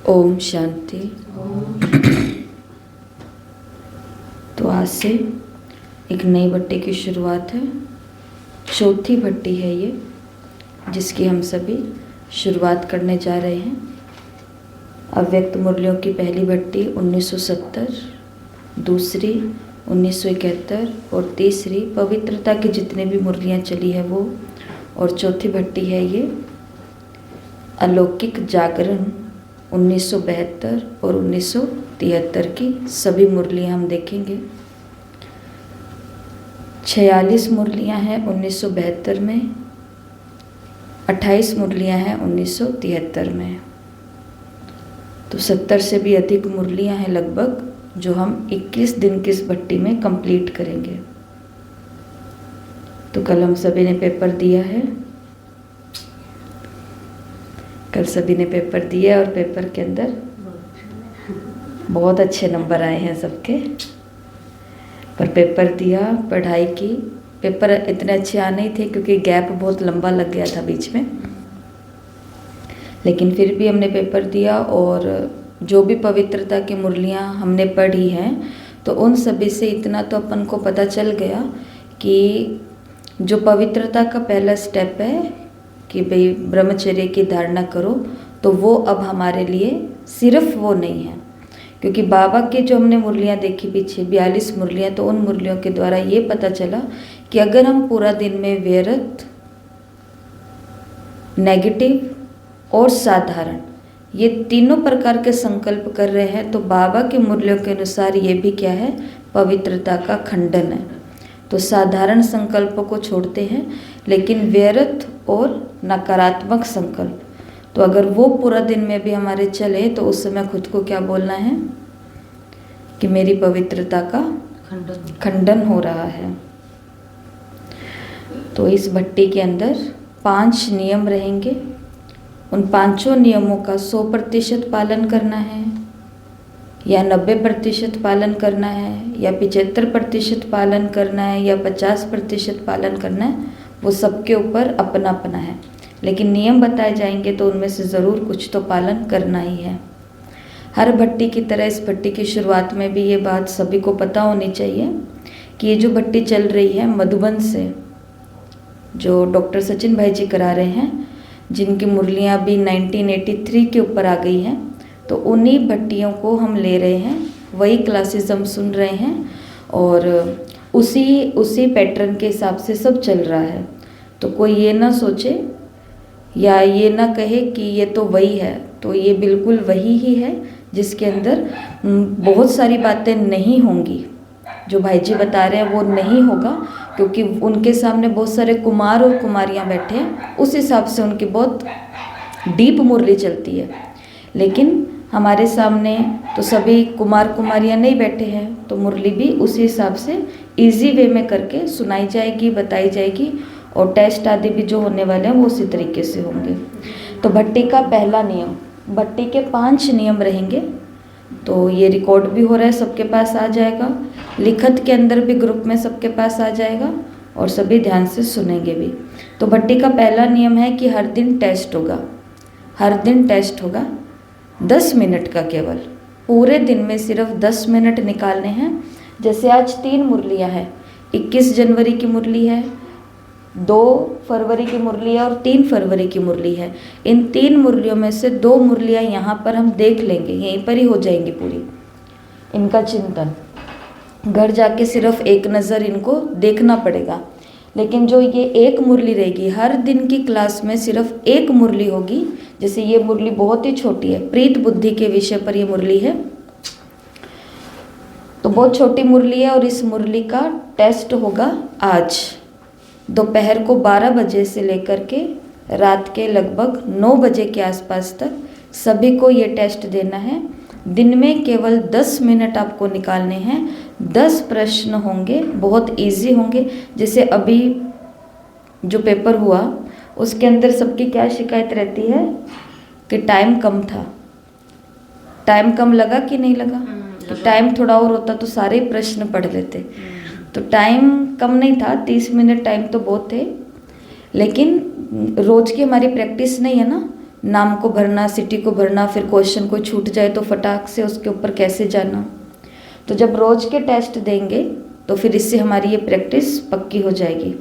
ओम शांति। तो आज से एक नई भट्टी की शुरुआत है। चौथी भट्टी है ये, जिसकी हम सभी शुरुआत करने जा रहे हैं। अव्यक्त मुरलियों की पहली भट्टी 1970, दूसरी 1971 और तीसरी पवित्रता की जितने भी मुरलियाँ चली है वो, और चौथी भट्टी है ये अलौकिक जागरण 1972 और 1973 की सभी मुरलियाँ हम देखेंगे। 46 मुरलियाँ हैं 1972 में, 28 मुरलियाँ हैं 1973 में। तो 70 से भी अधिक मुरलियाँ हैं लगभग, जो हम 21 दिन की इस भट्टी में कंप्लीट करेंगे। तो कल हम सभी ने पेपर दिया है, कल सभी ने पेपर दिया और पेपर के अंदर बहुत अच्छे नंबर आए हैं सबके। पर पेपर दिया, पढ़ाई की, पेपर इतने अच्छे आ नहीं थे क्योंकि गैप बहुत लंबा लग गया था बीच में, लेकिन फिर भी हमने पेपर दिया। और जो भी पवित्रता की मुरलियाँ हमने पढ़ी हैं तो उन सभी से इतना तो अपन को पता चल गया कि जो पवित्रता का पहला स्टेप है कि भाई ब्रह्मचर्य की धारणा करो, तो वो अब हमारे लिए सिर्फ वो नहीं है। क्योंकि बाबा की जो हमने मुरलियाँ देखी पीछे 42 मुरलियाँ, तो उन मुरलियों के द्वारा ये पता चला कि अगर हम पूरा दिन में व्यर्थ, नेगेटिव और साधारण ये तीनों प्रकार के संकल्प कर रहे हैं, तो बाबा की मुरलियों के अनुसार ये भी क्या है, पवित्रता का खंडन है। तो साधारण संकल्पों को छोड़ते हैं, लेकिन व्यर्थ और नकारात्मक संकल्प, तो अगर वो पूरा दिन में भी हमारे चले तो उस समय खुद को क्या बोलना है कि मेरी पवित्रता का खंडन हो रहा है। तो इस भट्टी के अंदर 5 नियम रहेंगे। उन 5 नियमों का 100% पालन करना है, या 90% पालन करना है, या 75% पालन करना है, या 50% पालन करना है, वो सबके ऊपर अपना अपना है। लेकिन नियम बताए जाएंगे तो उनमें से ज़रूर कुछ तो पालन करना ही है। हर भट्टी की तरह इस भट्टी की शुरुआत में भी ये बात सभी को पता होनी चाहिए कि ये जो भट्टी चल रही है मधुबन से, जो डॉक्टर सचिन भाई जी करा रहे हैं, जिनकी मुरलियाँ अभी 1983 के ऊपर आ गई हैं, तो उन्हीं भट्टियों को हम ले रहे हैं, वही क्लासेस हम सुन रहे हैं और उसी पैटर्न के हिसाब से सब चल रहा है। तो कोई ये ना सोचे या ये ना कहे कि ये तो वही है, तो ये बिल्कुल वही ही है, जिसके अंदर बहुत सारी बातें नहीं होंगी। जो भाई जी बता रहे हैं वो नहीं होगा, क्योंकि उनके सामने बहुत सारे कुमार और कुमारियाँ बैठे हैं, उस हिसाब से उनकी बहुत डीप मुरली चलती है। लेकिन हमारे सामने तो सभी कुमार कुमारियाँ नहीं बैठे हैं, तो मुरली भी उसी हिसाब से इजी वे में करके सुनाई जाएगी, बताई जाएगी, और टेस्ट आदि भी जो होने वाले हैं वो उसी तरीके से होंगे। तो भट्टी का पहला नियम, भट्टी के 5 नियम रहेंगे। तो ये रिकॉर्ड भी हो रहा है, सबके पास आ जाएगा, लिखत के अंदर भी ग्रुप में सबके पास आ जाएगा, और सभी ध्यान से सुनेंगे भी। तो भट्टी का पहला नियम है कि हर दिन टेस्ट होगा, हर दिन टेस्ट होगा 10 मिनट का, केवल पूरे दिन में सिर्फ 10 मिनट निकालने हैं। जैसे आज 3 मुरलियाँ हैं, 21 जनवरी की मुरली है, 2 फरवरी की मुरली है और 3 फरवरी की मुरली है। इन 3 मुरलियों में से 2 मुरलियाँ यहाँ पर हम देख लेंगे, यहीं पर ही हो जाएंगी पूरी। इनका चिंतन घर जाके सिर्फ एक नज़र इनको देखना पड़ेगा। लेकिन जो ये एक मुरली रहेगी, हर दिन की क्लास में सिर्फ एक मुरली होगी। जैसे ये मुरली बहुत ही छोटी है, प्रीत बुद्धि के विषय पर ये मुरली है, तो बहुत छोटी मुरली है। और इस मुरली का टेस्ट होगा आज दोपहर को 12 बजे से लेकर के रात के लगभग 9 बजे के आसपास तक सभी को ये टेस्ट देना है। दिन में केवल 10 मिनट आपको निकालने हैं। 10 प्रश्न होंगे, बहुत इजी होंगे। जैसे अभी जो पेपर हुआ उसके अंदर सबकी क्या शिकायत रहती है कि टाइम कम था। टाइम कम लगा कि नहीं लगा? कि टाइम थोड़ा और होता तो सारे प्रश्न पढ़ लेते। तो टाइम कम नहीं था, 30 मिनट टाइम तो बहुत थे, लेकिन रोज़ की हमारी प्रैक्टिस नहीं है ना, नाम को भरना, सिटी को भरना, फिर क्वेश्चन को छूट जाए तो फटाक से उसके ऊपर कैसे जाना। तो जब रोज के टेस्ट देंगे तो फिर इससे हमारी ये प्रैक्टिस पक्की हो जाएगी।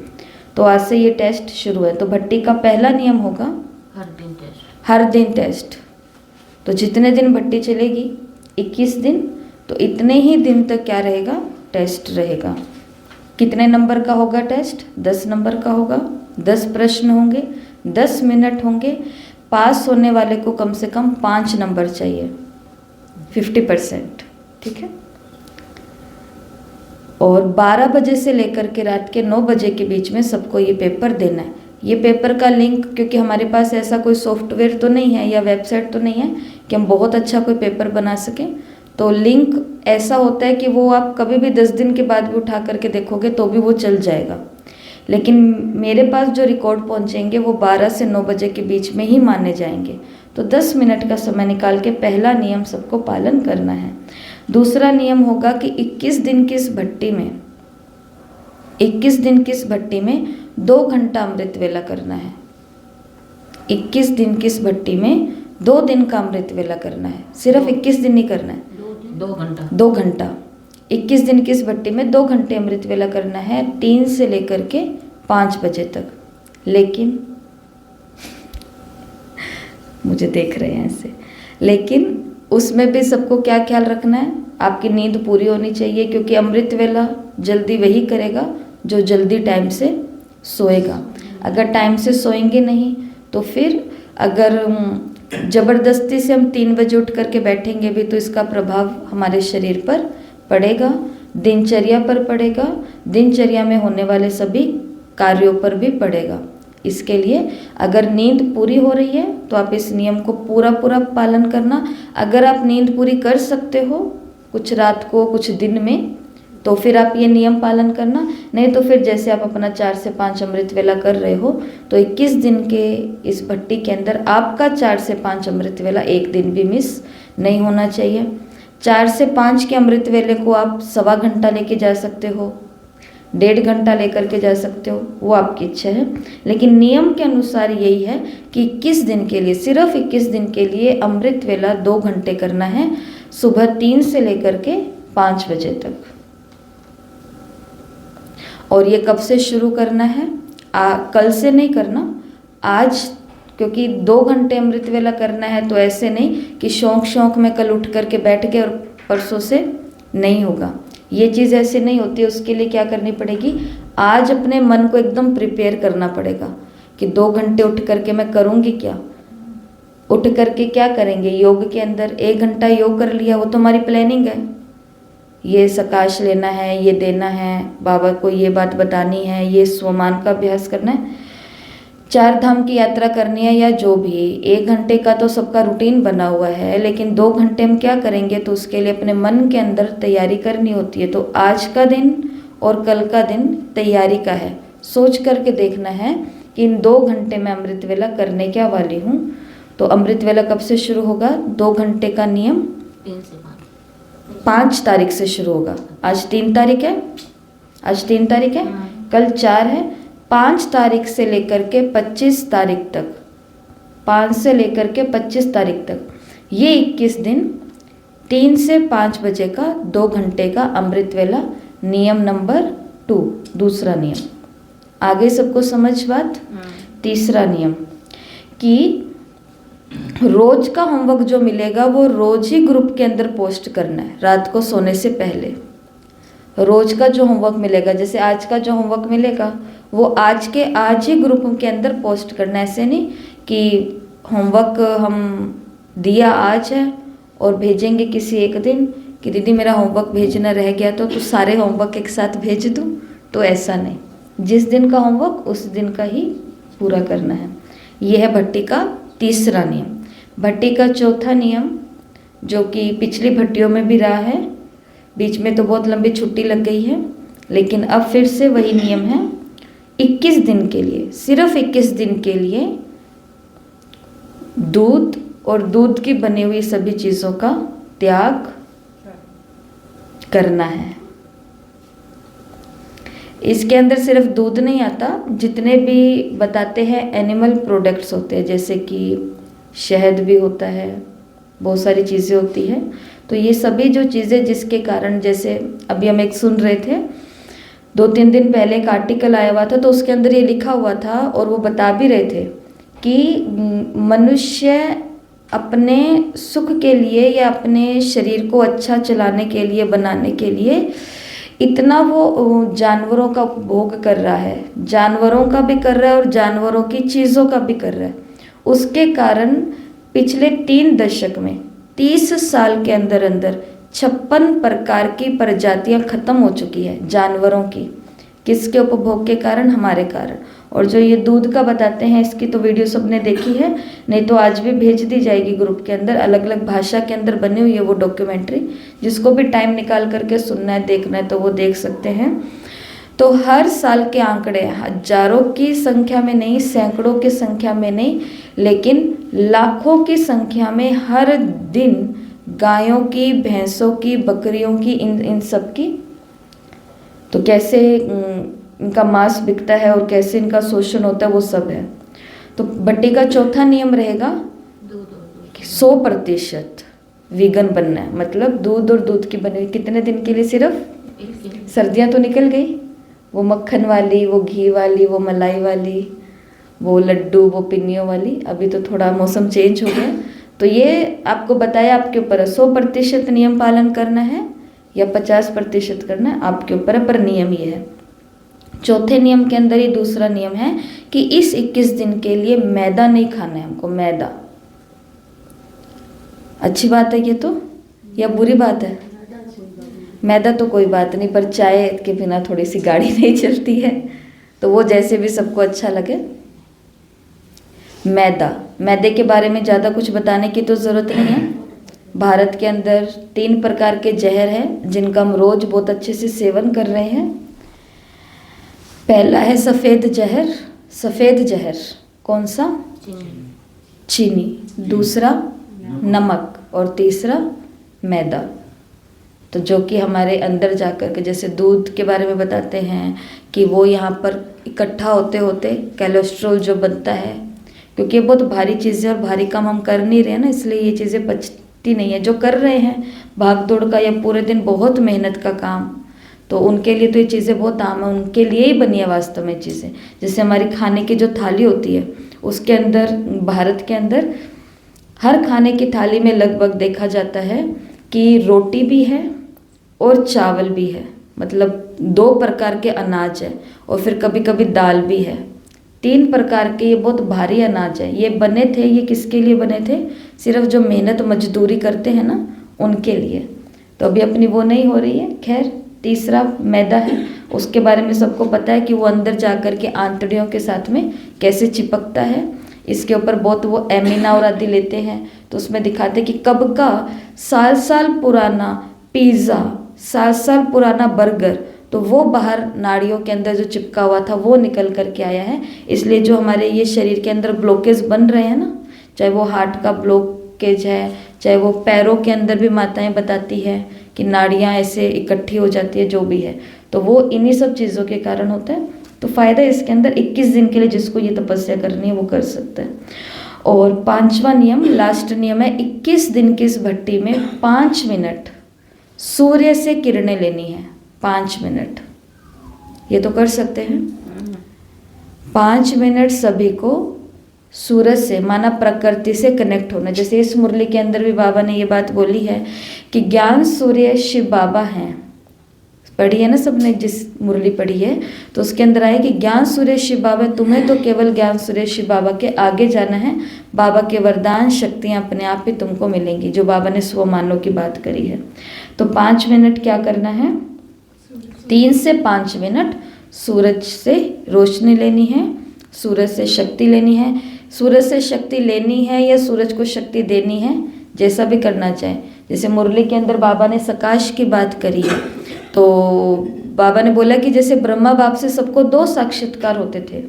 तो आज से ये टेस्ट शुरू है। तो भट्टी का पहला नियम होगा हर दिन टेस्ट। तो जितने दिन भट्टी चलेगी 21 दिन, तो इतने ही दिन तक क्या रहेगा, टेस्ट रहेगा। कितने नंबर का होगा टेस्ट? 10 नंबर का होगा। 10 प्रश्न होंगे, 10 मिनट होंगे। पास होने वाले को कम से कम 5 नंबर चाहिए, 50%। ठीक है। और 12 बजे से लेकर के रात के 9 बजे के बीच में सबको ये पेपर देना है। ये पेपर का लिंक, क्योंकि हमारे पास ऐसा कोई सॉफ्टवेयर तो नहीं है या वेबसाइट तो नहीं है कि हम बहुत अच्छा कोई पेपर बना सकें, तो लिंक ऐसा होता है कि वो आप कभी भी 10 दिन के बाद भी उठा करके देखोगे तो भी वो चल जाएगा। लेकिन मेरे पास जो रिकॉर्ड पहुंचेंगे वो 12 से 9 बजे के बीच में ही माने जाएंगे। तो 10 मिनट का समय निकाल के पहला नियम सबको पालन करना है। दूसरा नियम होगा कि 21 दिन की इस भट्टी में 2 घंटा अमृत वेला करना है। 21 दिन की इस भट्टी में 2 दिन का अमृत वेला करना है। सिर्फ 21 दिन नहीं करना है, 2 घंटा। 21 दिन की इस भट्टी में 2 घंटे अमृत वेला करना है, 3 से लेकर के 5 बजे तक। लेकिन मुझे देख रहे हैं ऐसे, लेकिन उसमें भी सबको क्या ख्याल रखना है, आपकी नींद पूरी होनी चाहिए, क्योंकि अमृत वेला जल्दी वही करेगा जो जल्दी टाइम से सोएगा। अगर टाइम से सोएंगे नहीं तो फिर अगर ज़बरदस्ती से हम 3 बजे उठ करके बैठेंगे भी तो इसका प्रभाव हमारे शरीर पर पड़ेगा, दिनचर्या पर पड़ेगा, दिनचर्या में होने वाले सभी कार्यों पर भी पड़ेगा। इसके लिए अगर नींद पूरी हो रही है तो आप इस नियम को पूरा पालन करना। अगर आप नींद पूरी कर सकते हो, कुछ रात को कुछ दिन में, तो फिर आप ये नियम पालन करना। नहीं तो फिर जैसे आप अपना 4 से 5 अमृत वेला कर रहे हो तो 21 दिन के इस भट्टी के अंदर आपका 4 से 5 अमृत वेला एक दिन भी मिस नहीं होना चाहिए। 4 से 5 के अमृत वेले को आप 1.25 घंटा लेके जा सकते हो, 1.5 घंटा लेकर के जा सकते हो, वो आपकी इच्छा है। लेकिन नियम के अनुसार यही है कि 21 दिन के लिए, सिर्फ 21 दिन के लिए अमृत वेला 2 घंटे करना है, सुबह 3 से लेकर के 5 बजे तक। और ये कब से शुरू करना है? कल से नहीं करना, आज, क्योंकि 2 घंटे अमृत वेला करना है। तो ऐसे नहीं कि शौक में कल उठ करके बैठ गए और परसों से नहीं होगा। ये चीज़ ऐसे नहीं होती। उसके लिए क्या करनी पड़ेगी, आज अपने मन को एकदम प्रिपेयर करना पड़ेगा कि 2 घंटे उठ करके मैं करूँगी क्या। उठ करके क्या करेंगे, योग के अंदर 1 घंटा योग कर लिया, वो तो हमारी प्लानिंग है। ये सकाश लेना है, ये देना है, बाबा को ये बात बतानी है, ये स्वमान का अभ्यास करना है, 4 धाम की यात्रा करनी है, या जो भी। 1 घंटे का तो सबका रूटीन बना हुआ है, लेकिन 2 घंटे हम क्या करेंगे, तो उसके लिए अपने मन के अंदर तैयारी करनी होती है। तो आज का दिन और कल का दिन तैयारी का है। सोच करके देखना है कि इन 2 घंटे में अमृत वेला करने क्या वाली हूँ। तो अमृत वेला कब से शुरू होगा? 2 घंटे का नियम 5 तारीख से शुरू होगा। आज 3 तारीख है, कल 4 है। 5 तारीख से लेकर के 25 तारीख तक, 5 से लेकर के 25 तारीख तक, ये 21 दिन 3 से 5 बजे का 2 घंटे का अमृत वेला, नियम नंबर 2, दूसरा नियम। आगे सबको समझ बात? तीसरा नियम कि रोज का होमवर्क जो मिलेगा वो रोज ही ग्रुप के अंदर पोस्ट करना है, रात को सोने से पहले। रोज का जो होमवर्क मिलेगा, जैसे आज का जो होमवर्क मिलेगा वो आज के आज ही ग्रुप के अंदर पोस्ट करना है। ऐसे नहीं कि होमवर्क हम दिया आज है और भेजेंगे किसी एक दिन कि दीदी मेरा होमवर्क भेजना रह गया तो सारे होमवर्क एक साथ भेज दूँ, तो ऐसा नहीं। जिस दिन का होमवर्क उस दिन का ही पूरा करना है। यह है भट्टी का तीसरा नियम। भट्टी का चौथा नियम, जो कि पिछली भट्टियों में भी रहा है, बीच में तो बहुत लंबी छुट्टी लग गई है, लेकिन अब फिर से वही नियम है। 21 दिन के लिए, सिर्फ 21 दिन के लिए दूध और दूध की बनी हुई सभी चीज़ों का त्याग करना है। इसके अंदर सिर्फ दूध नहीं आता, जितने भी बताते हैं एनिमल प्रोडक्ट्स होते हैं, जैसे कि शहद भी होता है, बहुत सारी चीज़ें होती है। तो ये सभी जो चीज़ें जिसके कारण, जैसे अभी हम एक सुन रहे थे 2-3 दिन पहले एक आर्टिकल आया हुआ था, तो उसके अंदर ये लिखा हुआ था और वो बता भी रहे थे कि मनुष्य अपने सुख के लिए या अपने शरीर को अच्छा चलाने के लिए, बनाने के लिए इतना वो जानवरों का उपभोग कर रहा है, जानवरों का भी कर रहा है और जानवरों की चीज़ों का भी कर रहा है। उसके कारण पिछले 3 दशक में 30 साल के अंदर अंदर 56 प्रकार की प्रजातियां खत्म हो चुकी है जानवरों की। किसके उपभोग के कारण? हमारे कारण। और जो ये दूध का बताते हैं, इसकी तो वीडियो सबने देखी है, नहीं तो आज भी भेज दी जाएगी ग्रुप के अंदर, अलग अलग भाषा के अंदर बनी हुई है वो डॉक्यूमेंट्री। जिसको भी टाइम निकाल करके सुनना है, देखना है, तो वो देख सकते हैं। तो हर साल के आंकड़े हजारों की संख्या में नहीं, सैकड़ों की संख्या में नहीं, लेकिन लाखों की संख्या में हर दिन गायों की, भैंसों की, बकरियों की, इन सब की, तो कैसे इनका मांस बिकता है और कैसे इनका शोषण होता है, वो सब है। तो भट्टी का चौथा नियम रहेगा 100% वीगन बनना है, मतलब दूध और दूध की बनी हुई। कितने दिन के लिए? सिर्फ सर्दियाँ तो निकल गई, वो मक्खन वाली, वो घी वाली, वो मलाई वाली, वो लड्डू, वो पिन्नियों वाली, अभी तो थोड़ा मौसम चेंज हो गया। तो ये आपको बताया, आपके ऊपर है 100% नियम पालन करना है या 50% करना है, आपके ऊपर है, पर नियम ये है। चौथे नियम के अंदर ही दूसरा नियम है कि इस 21 दिन के लिए मैदा नहीं खाना है हमको। मैदा अच्छी बात है ये तो, या बुरी बात है? मैदा तो कोई बात नहीं, पर चाय के बिना थोड़ी सी गाड़ी नहीं चलती है, तो वो जैसे भी सबको अच्छा लगे। मैदे के बारे में ज़्यादा कुछ बताने की तो ज़रूरत नहीं है। भारत के अंदर 3 प्रकार के जहर हैं जिनका हम रोज़ बहुत अच्छे से सेवन कर रहे हैं। पहला है सफ़ेद जहर। सफ़ेद जहर कौन सा? चीनी। दूसरा नमक, और तीसरा मैदा। तो जो कि हमारे अंदर जाकर के, जैसे दूध के बारे में बताते हैं कि वो यहाँ पर इकट्ठा होते होते कोलेस्ट्रॉल जो बनता है, क्योंकि ये बहुत भारी चीज़ें और भारी काम हम कर नहीं रहे हैं ना, इसलिए ये चीज़ें पचती नहीं है। जो कर रहे हैं भाग दौड़ का या पूरे दिन बहुत मेहनत का काम, तो उनके लिए तो ये चीज़ें बहुत आम है, उनके लिए ही बनी है वास्तव में चीज़ें। जैसे हमारी खाने की जो थाली होती है, उसके अंदर, भारत के अंदर हर खाने की थाली में लगभग देखा जाता है कि रोटी भी है और चावल भी है, मतलब 2 प्रकार के अनाज है, और फिर कभी कभी दाल भी है। 3 प्रकार के ये बहुत भारी अनाज है। ये बने थे, ये किसके लिए बने थे? सिर्फ जो मेहनत मजदूरी करते हैं ना, उनके लिए। तो अभी अपनी वो नहीं हो रही है। खैर, तीसरा मैदा है, उसके बारे में सबको पता है कि वो अंदर जाकर के आंतड़ियों के साथ में कैसे चिपकता है। इसके ऊपर बहुत वो एमिना और आदि लेते हैं, तो उसमें दिखाते कि कब का साल पुराना पिज़्ज़ा, साल पुराना बर्गर, तो वो बाहर नाड़ियों के अंदर जो चिपका हुआ था वो निकल करके आया है। इसलिए जो हमारे ये शरीर के अंदर ब्लॉकेज बन रहे हैं ना, चाहे वो हार्ट का ब्लॉकेज है, चाहे वो पैरों के अंदर भी माताएं बताती है कि नाड़ियाँ ऐसे इकट्ठी हो जाती है, जो भी है, तो वो इन्हीं सब चीज़ों के कारण होता है। तो फ़ायदा इसके अंदर 21 दिन के लिए जिसको ये तपस्या करनी है वो कर सकता है। और 5वां नियम, लास्ट नियम है, 21 दिन की इस भट्टी में 5 मिनट सूर्य से किरणें लेनी है। 5 मिनट ये तो कर सकते हैं। 5 मिनट सभी को सूरज से, माना प्रकृति से कनेक्ट होना। जैसे इस मुरली के अंदर भी बाबा ने ये बात बोली है कि ज्ञान सूर्य शिव बाबा हैं। पढ़ी है ना सबने, जिस मुरली पढ़ी है, तो उसके अंदर आए कि ज्ञान सूर्य शिव बाबा, तुम्हें तो केवल ज्ञान सूर्य शिव बाबा के आगे जाना है। बाबा के वरदान शक्तियाँ अपने आप ही तुमको मिलेंगी, जो बाबा ने स्वमानों की बात करी है। तो 5 मिनट क्या करना है? 3 से 5 मिनट सूरज से रोशनी लेनी है, सूरज से शक्ति लेनी है। सूरज से शक्ति लेनी है या सूरज को शक्ति देनी है, जैसा भी करना चाहे। जैसे मुरली के अंदर बाबा ने सकाश की बात करी है, तो बाबा ने बोला कि जैसे ब्रह्मा बाप से सबको 2 साक्षात्कार होते थे।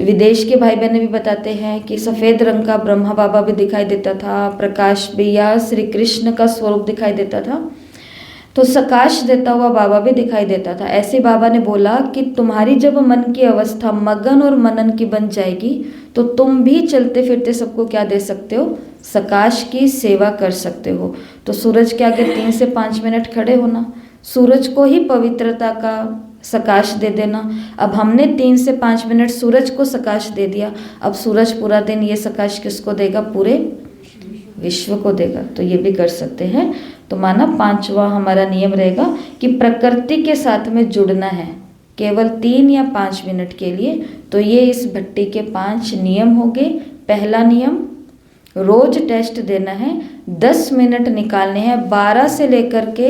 विदेश के भाई बहन भी बताते हैं कि सफ़ेद रंग का ब्रह्मा बाबा भी दिखाई देता था, प्रकाश भी, या श्री कृष्ण का स्वरूप दिखाई देता था। तो सकाश देता हुआ बाबा भी दिखाई देता था। ऐसे बाबा ने बोला कि तुम्हारी जब मन की अवस्था मगन और मनन की बन जाएगी तो तुम भी चलते फिरते सबको क्या दे सकते हो, सकाश की सेवा कर सकते हो। तो सूरज के आगे 3 से 5 मिनट खड़े होना, सूरज को ही पवित्रता का सकाश दे देना। अब हमने 3 से 5 मिनट सूरज को सकाश दे दिया, अब सूरज पूरा दिन ये सकाश किसको देगा, पूरे विश्व को देगा। तो ये भी कर सकते हैं। तो माना 5वां हमारा नियम रहेगा कि प्रकृति के साथ में जुड़ना है केवल 3 या 5 मिनट के लिए। तो ये इस भट्टी के 5 नियम हो गए। पहला नियम, रोज टेस्ट देना है, 10 मिनट निकालने हैं, 12 से लेकर के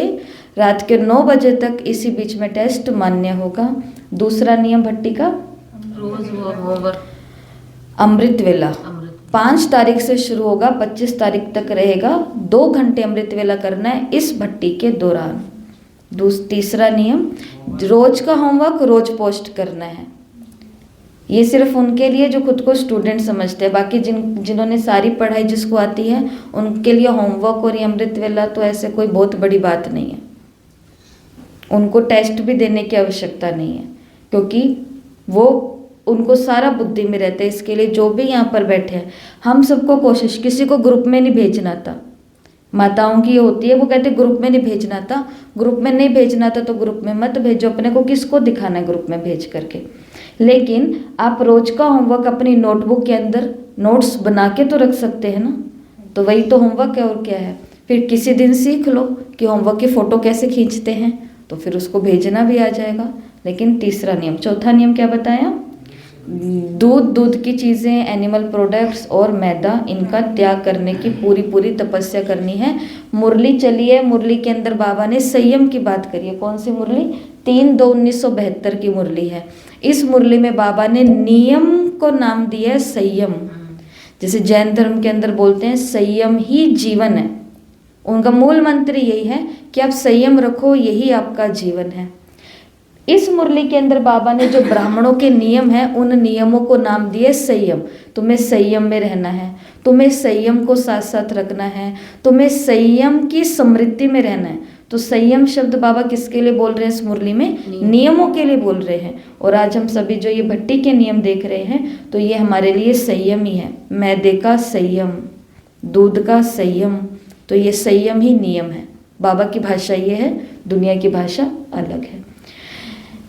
रात के 9 बजे तक इसी बीच में टेस्ट मान्य होगा। दूसरा नियम भट्टी का, रोज होमवर्क अमृत वेला 5 तारीख से शुरू होगा, 25 तारीख तक रहेगा। 2 घंटे अमृत वेला करना है इस भट्टी के दौरान। तीसरा नियम, रोज का होमवर्क रोज पोस्ट करना है। ये सिर्फ उनके लिए जो खुद को स्टूडेंट समझते हैं, बाकी जिन्होंने सारी पढ़ाई जिसको आती है उनके लिए होमवर्क और ये अमृत वेला तो ऐसे कोई बहुत बड़ी बात नहीं है। उनको टेस्ट भी देने की आवश्यकता नहीं है, क्योंकि वो उनको सारा बुद्धि में रहता है। इसके लिए जो भी यहाँ पर बैठे हैं, हम सबको कोशिश, किसी को ग्रुप में नहीं भेजना था। माताओं की ये होती है, वो कहते ग्रुप में नहीं भेजना था, ग्रुप में नहीं भेजना था तो ग्रुप में मत भेजो। अपने को किसको दिखाना है ग्रुप में भेज करके। लेकिन आप रोज का होमवर्क अपनी नोटबुक के अंदर नोट्स बना के तो रख सकते हैं ना, तो वही तो होमवर्क है और क्या है। फिर किसी दिन सीख लो कि होमवर्क की फ़ोटो कैसे खींचते हैं, तो फिर उसको भेजना भी आ जाएगा। लेकिन तीसरा नियम, चौथा नियम क्या बताया, दूध की चीज़ें, एनिमल प्रोडक्ट्स और मैदा, इनका त्याग करने की पूरी तपस्या करनी है। मुरली चली है, मुरली के अंदर बाबा ने संयम की बात करी है। कौन सी मुरली, 3/2/1972 की मुरली है। इस मुरली में बाबा ने नियम को नाम दिया है संयम। जैसे जैन धर्म के अंदर बोलते हैं संयम ही जीवन है, उनका मूल मंत्र यही है कि आप संयम रखो, यही आपका जीवन है। इस मुरली के अंदर बाबा ने जो ब्राह्मणों के नियम हैं उन नियमों को नाम दिए संयम। तुम्हें संयम में रहना है, तुम्हें संयम को साथ साथ रखना है, तुम्हें संयम की समृद्धि में रहना है। तो संयम शब्द बाबा किसके लिए बोल रहे हैं इस मुरली में, नियमों के लिए बोल रहे हैं। और आज हम सभी जो ये भट्टी के नियम देख रहे हैं, तो ये हमारे लिए संयम ही है। मैदे का संयम, दूध का संयम, तो ये संयम ही नियम है। बाबा की भाषा ये है, दुनिया की भाषा अलग है।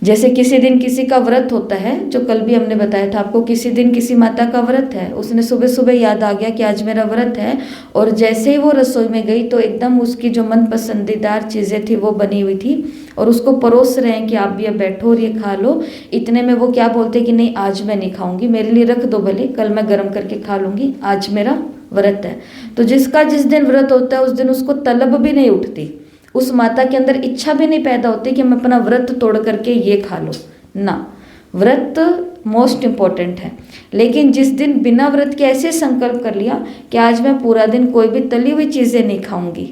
जैसे किसी दिन किसी का व्रत होता है, जो कल भी हमने बताया था आपको, किसी दिन किसी माता का व्रत है, उसने सुबह सुबह याद आ गया कि आज मेरा व्रत है, और जैसे ही वो रसोई में गई तो एकदम उसकी जो मन पसंदीदार चीज़ें थी वो बनी हुई थी, और उसको परोस रहे हैं कि आप भी अब बैठो और ये खा लो। इतने में वो क्या बोलते कि नहीं आज मैं नहीं खाऊंगी, मेरे लिए रख दो भले, कल मैं गर्म करके खा लूँगी, आज मेरा व्रत है। तो जिसका जिस दिन व्रत होता है उस दिन उसको तलब भी नहीं उठती, उस माता के अंदर इच्छा भी नहीं पैदा होती कि मैं अपना व्रत तोड़ करके ये खा लो ना। व्रत मोस्ट इम्पॉर्टेंट है। लेकिन जिस दिन बिना व्रत के ऐसे संकल्प कर लिया कि आज मैं पूरा दिन कोई भी तली हुई चीज़ें नहीं खाऊंगी,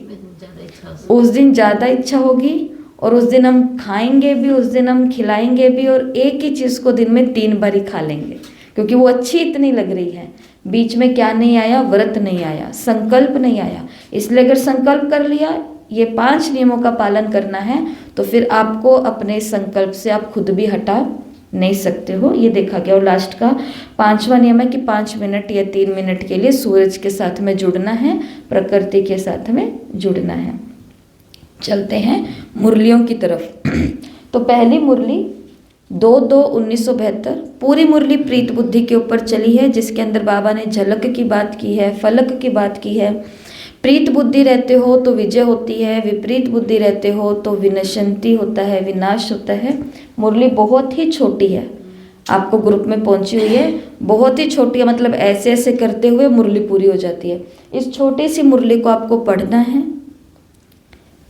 उस दिन ज़्यादा इच्छा होगी, और उस दिन हम खाएंगे भी, उस दिन हम खिलाएंगे भी, और एक ही चीज़ को दिन में 3 बार ही खा लेंगे, क्योंकि वो अच्छी इतनी लग रही है। बीच में क्या नहीं आया, व्रत नहीं आया, संकल्प नहीं आया। इसलिए अगर संकल्प कर लिया ये 5 नियमों का पालन करना है, तो फिर आपको अपने संकल्प से आप खुद भी हटा नहीं सकते हो, ये देखा गया। और लास्ट का 5वां नियम है कि 5 मिनट या 3 मिनट के लिए सूरज के साथ में जुड़ना है, प्रकृति के साथ में जुड़ना है। चलते हैं मुरलियों की तरफ। तो पहली मुरली 2/2/1972, पूरी मुरली प्रीत बुद्धि के ऊपर चली है, जिसके अंदर बाबा ने झलक की बात की है, फलक की बात की है। प्रीत बुद्धि रहते हो तो विजय होती है, विपरीत बुद्धि रहते हो तो विनशंति होता है, विनाश होता है। मुरली बहुत ही छोटी है, आपको ग्रुप में पहुंची हुई है, बहुत ही छोटी है, मतलब ऐसे ऐसे करते हुए मुरली पूरी हो जाती है। इस छोटी सी मुरली को आपको पढ़ना है,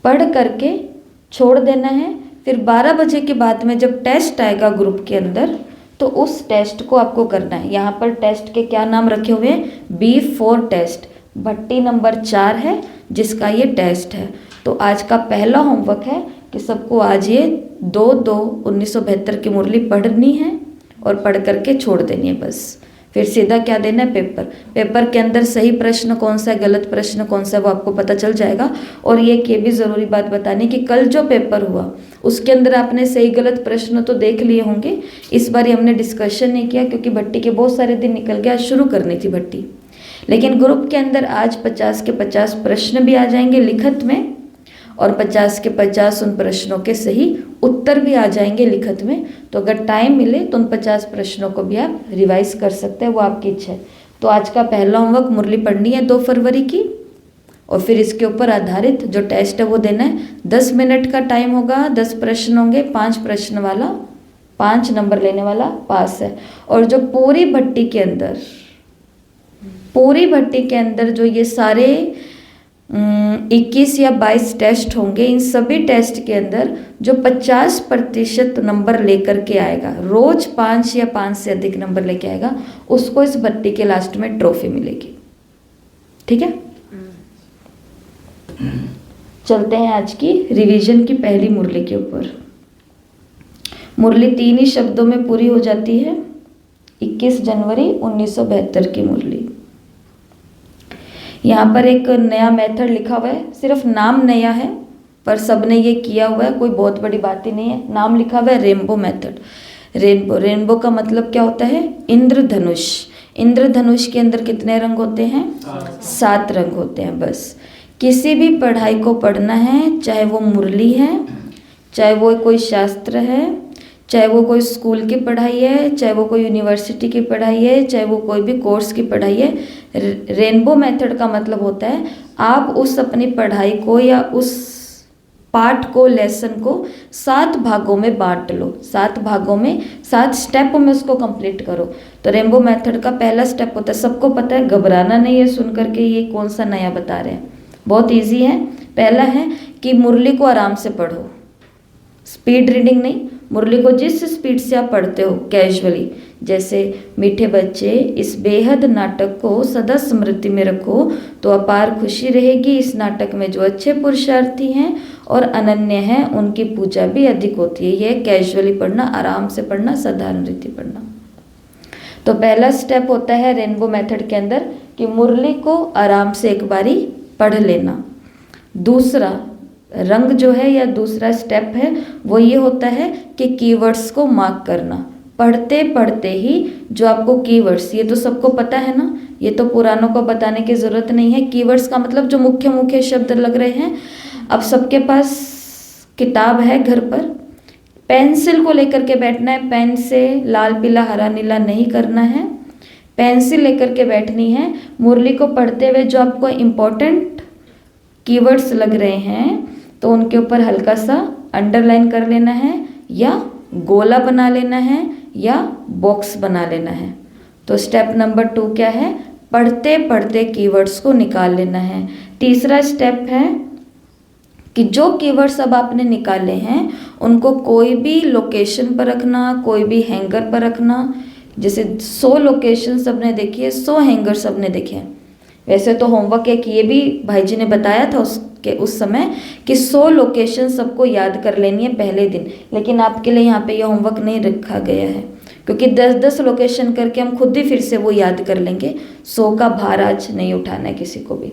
पढ़ करके छोड़ देना है। फिर 12 बजे के बाद में जब टेस्ट आएगा ग्रुप के अंदर, तो उस टेस्ट को आपको करना है। यहाँ पर टेस्ट के क्या नाम रखे हुए हैं, B4 टेस्ट, भट्टी नंबर 4 है जिसका ये टेस्ट है। तो आज का पहला होमवर्क है कि सबको आज ये 2/2/1972 की मुरली पढ़नी है और पढ़ करके छोड़ देनी है बस। फिर सीधा क्या देना है, पेपर। पेपर के अंदर सही प्रश्न कौन सा है, गलत प्रश्न कौन सा है, वो आपको पता चल जाएगा। और ये भी ज़रूरी बात बतानी कि कल जो पेपर हुआ उसके अंदर आपने सही गलत प्रश्न तो देख लिए होंगे। इस बार हमने डिस्कशन नहीं किया क्योंकि भट्टी के बहुत सारे दिन निकल गए, आज शुरू करनी थी भट्टी। लेकिन ग्रुप के अंदर आज 50 के 50 प्रश्न भी आ जाएंगे लिखित में, और 50 के 50 उन प्रश्नों के सही उत्तर भी आ जाएंगे लिखित में। तो अगर टाइम मिले तो उन 50 प्रश्नों को भी आप रिवाइज कर सकते हैं, वो आपकी इच्छा है। तो आज का पहला होमवर्क मुरली पढ़नी है 2 फरवरी की, और फिर इसके ऊपर आधारित जो टेस्ट है वो देना है। 10 मिनट का टाइम होगा, 10 प्रश्न होंगे, 5 प्रश्न वाला 5 नंबर लेने वाला पास है। और जो पूरी भट्टी के अंदर जो ये सारे 21 या 22 टेस्ट होंगे, इन सभी टेस्ट के अंदर जो 50% नंबर लेकर के आएगा, रोज 5 या 5 से अधिक नंबर लेके आएगा, उसको इस भट्टी के लास्ट में ट्रॉफी मिलेगी। ठीक है, चलते हैं आज की रिवीजन की पहली मुरली के ऊपर। मुरली 3 ही शब्दों में पूरी हो जाती है। 21 जनवरी 1972 की मुरली। यहाँ पर एक नया मेथड लिखा हुआ है, सिर्फ नाम नया है पर सबने ये किया हुआ है, कोई बहुत बड़ी बात ही नहीं है। नाम लिखा हुआ है रेनबो मेथड। रेनबो का मतलब क्या होता है, इंद्रधनुष। इंद्रधनुष के अंदर कितने रंग होते हैं, 7 रंग होते हैं। बस किसी भी पढ़ाई को पढ़ना है, चाहे वो मुरली है, चाहे वो कोई शास्त्र है, चाहे वो कोई स्कूल की पढ़ाई है, चाहे वो कोई यूनिवर्सिटी की पढ़ाई है, चाहे वो कोई भी कोर्स की पढ़ाई है, रेनबो मेथड का मतलब होता है आप उस अपनी पढ़ाई को या उस पाठ को, लेसन को 7 भागों में बांट लो। 7 भागों में 7 स्टेप में उसको कंप्लीट करो। तो रेनबो मेथड का पहला स्टेप होता है, सबको पता है, घबराना नहीं है सुन करके ये कौन सा नया बता रहे हैं, बहुत इजी है। पहला है कि मुरली को आराम से पढ़ो, स्पीड रीडिंग नहीं, मुरली को जिस स्पीड से आप पढ़ते हो कैजुअली, जैसे मीठे बच्चे इस बेहद नाटक को सदा स्मृति में रखो तो अपार खुशी रहेगी। इस नाटक में जो अच्छे पुरुषार्थी हैं और अनन्य हैं उनकी पूजा भी अधिक होती है। यह कैजुअली पढ़ना, आराम से पढ़ना, साधारण रीति पढ़ना। तो पहला स्टेप होता है रेनबो मेथड के अंदर कि मुरली को आराम से एक बारी पढ़ लेना। दूसरा रंग जो है या दूसरा स्टेप है वो ये होता है कि कीवर्ड्स को मार्क करना। पढ़ते पढ़ते ही जो आपको कीवर्ड्स, ये तो सबको पता है ना, ये तो पुरानों को बताने की ज़रूरत नहीं है। कीवर्ड्स का मतलब जो मुख्य मुख्य शब्द लग रहे हैं, अब सबके पास किताब है घर पर, पेंसिल को लेकर के बैठना है। पेन से लाल पीला हरा नीला नहीं करना है, पेंसिल लेकर के बैठनी है। मुरली को पढ़ते हुए जो आपको इम्पोर्टेंट कीवर्ड्स लग रहे हैं तो उनके ऊपर हल्का सा अंडरलाइन कर लेना है, या गोला बना लेना है, या बॉक्स बना लेना है। तो स्टेप नंबर 2 क्या है, पढ़ते पढ़ते कीवर्ड्स को निकाल लेना है। तीसरा स्टेप है कि जो कीवर्ड्स अब आपने निकाले हैं उनको कोई भी लोकेशन पर रखना, कोई भी हैंगर पर रखना। जैसे 100 लोकेशन सबने देखी है, 100 हैंगर सबने देखे हैं। वैसे तो होमवर्क एक ये भी भाई जी ने बताया था उस समय कि 100 लोकेशन सबको याद कर लेनी है पहले दिन, लेकिन आपके लिए यहाँ पे ये होमवर्क नहीं रखा गया है क्योंकि 10-10 लोकेशन करके हम खुद ही फिर से वो याद कर लेंगे। 100 का भार आज नहीं उठाना है किसी को भी।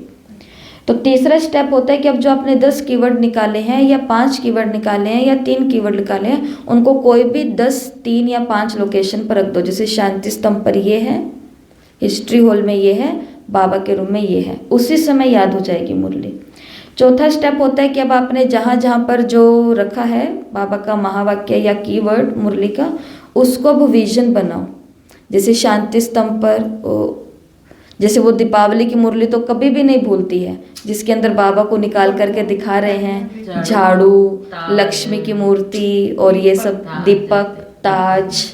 तो तीसरा स्टेप होता है कि अब जो आपने 10 कीवर्ड निकाले हैं या 5 कीवर्ड निकाले हैं या 3 कीवर्ड निकाले हैं, उनको कोई भी 10, 3 या 5 लोकेशन पर रख दो। जैसे शांति स्तंभ पर ये है, हिस्ट्री हॉल में ये है, बाबा के रूम में ये है, उसी समय याद हो जाएगी मुरली। चौथा स्टेप होता है कि अब आपने जहाँ जहाँ पर जो रखा है बाबा का महावाक्य या कीवर्ड मुरली का, उसको अब विजन बनाओ। जैसे शांति स्तंभ पर, जैसे वो दीपावली की मुरली तो कभी भी नहीं भूलती है, जिसके अंदर बाबा को निकाल करके दिखा रहे हैं, झाड़ू, लक्ष्मी की मूर्ति और ये सब, दीपक, ताज।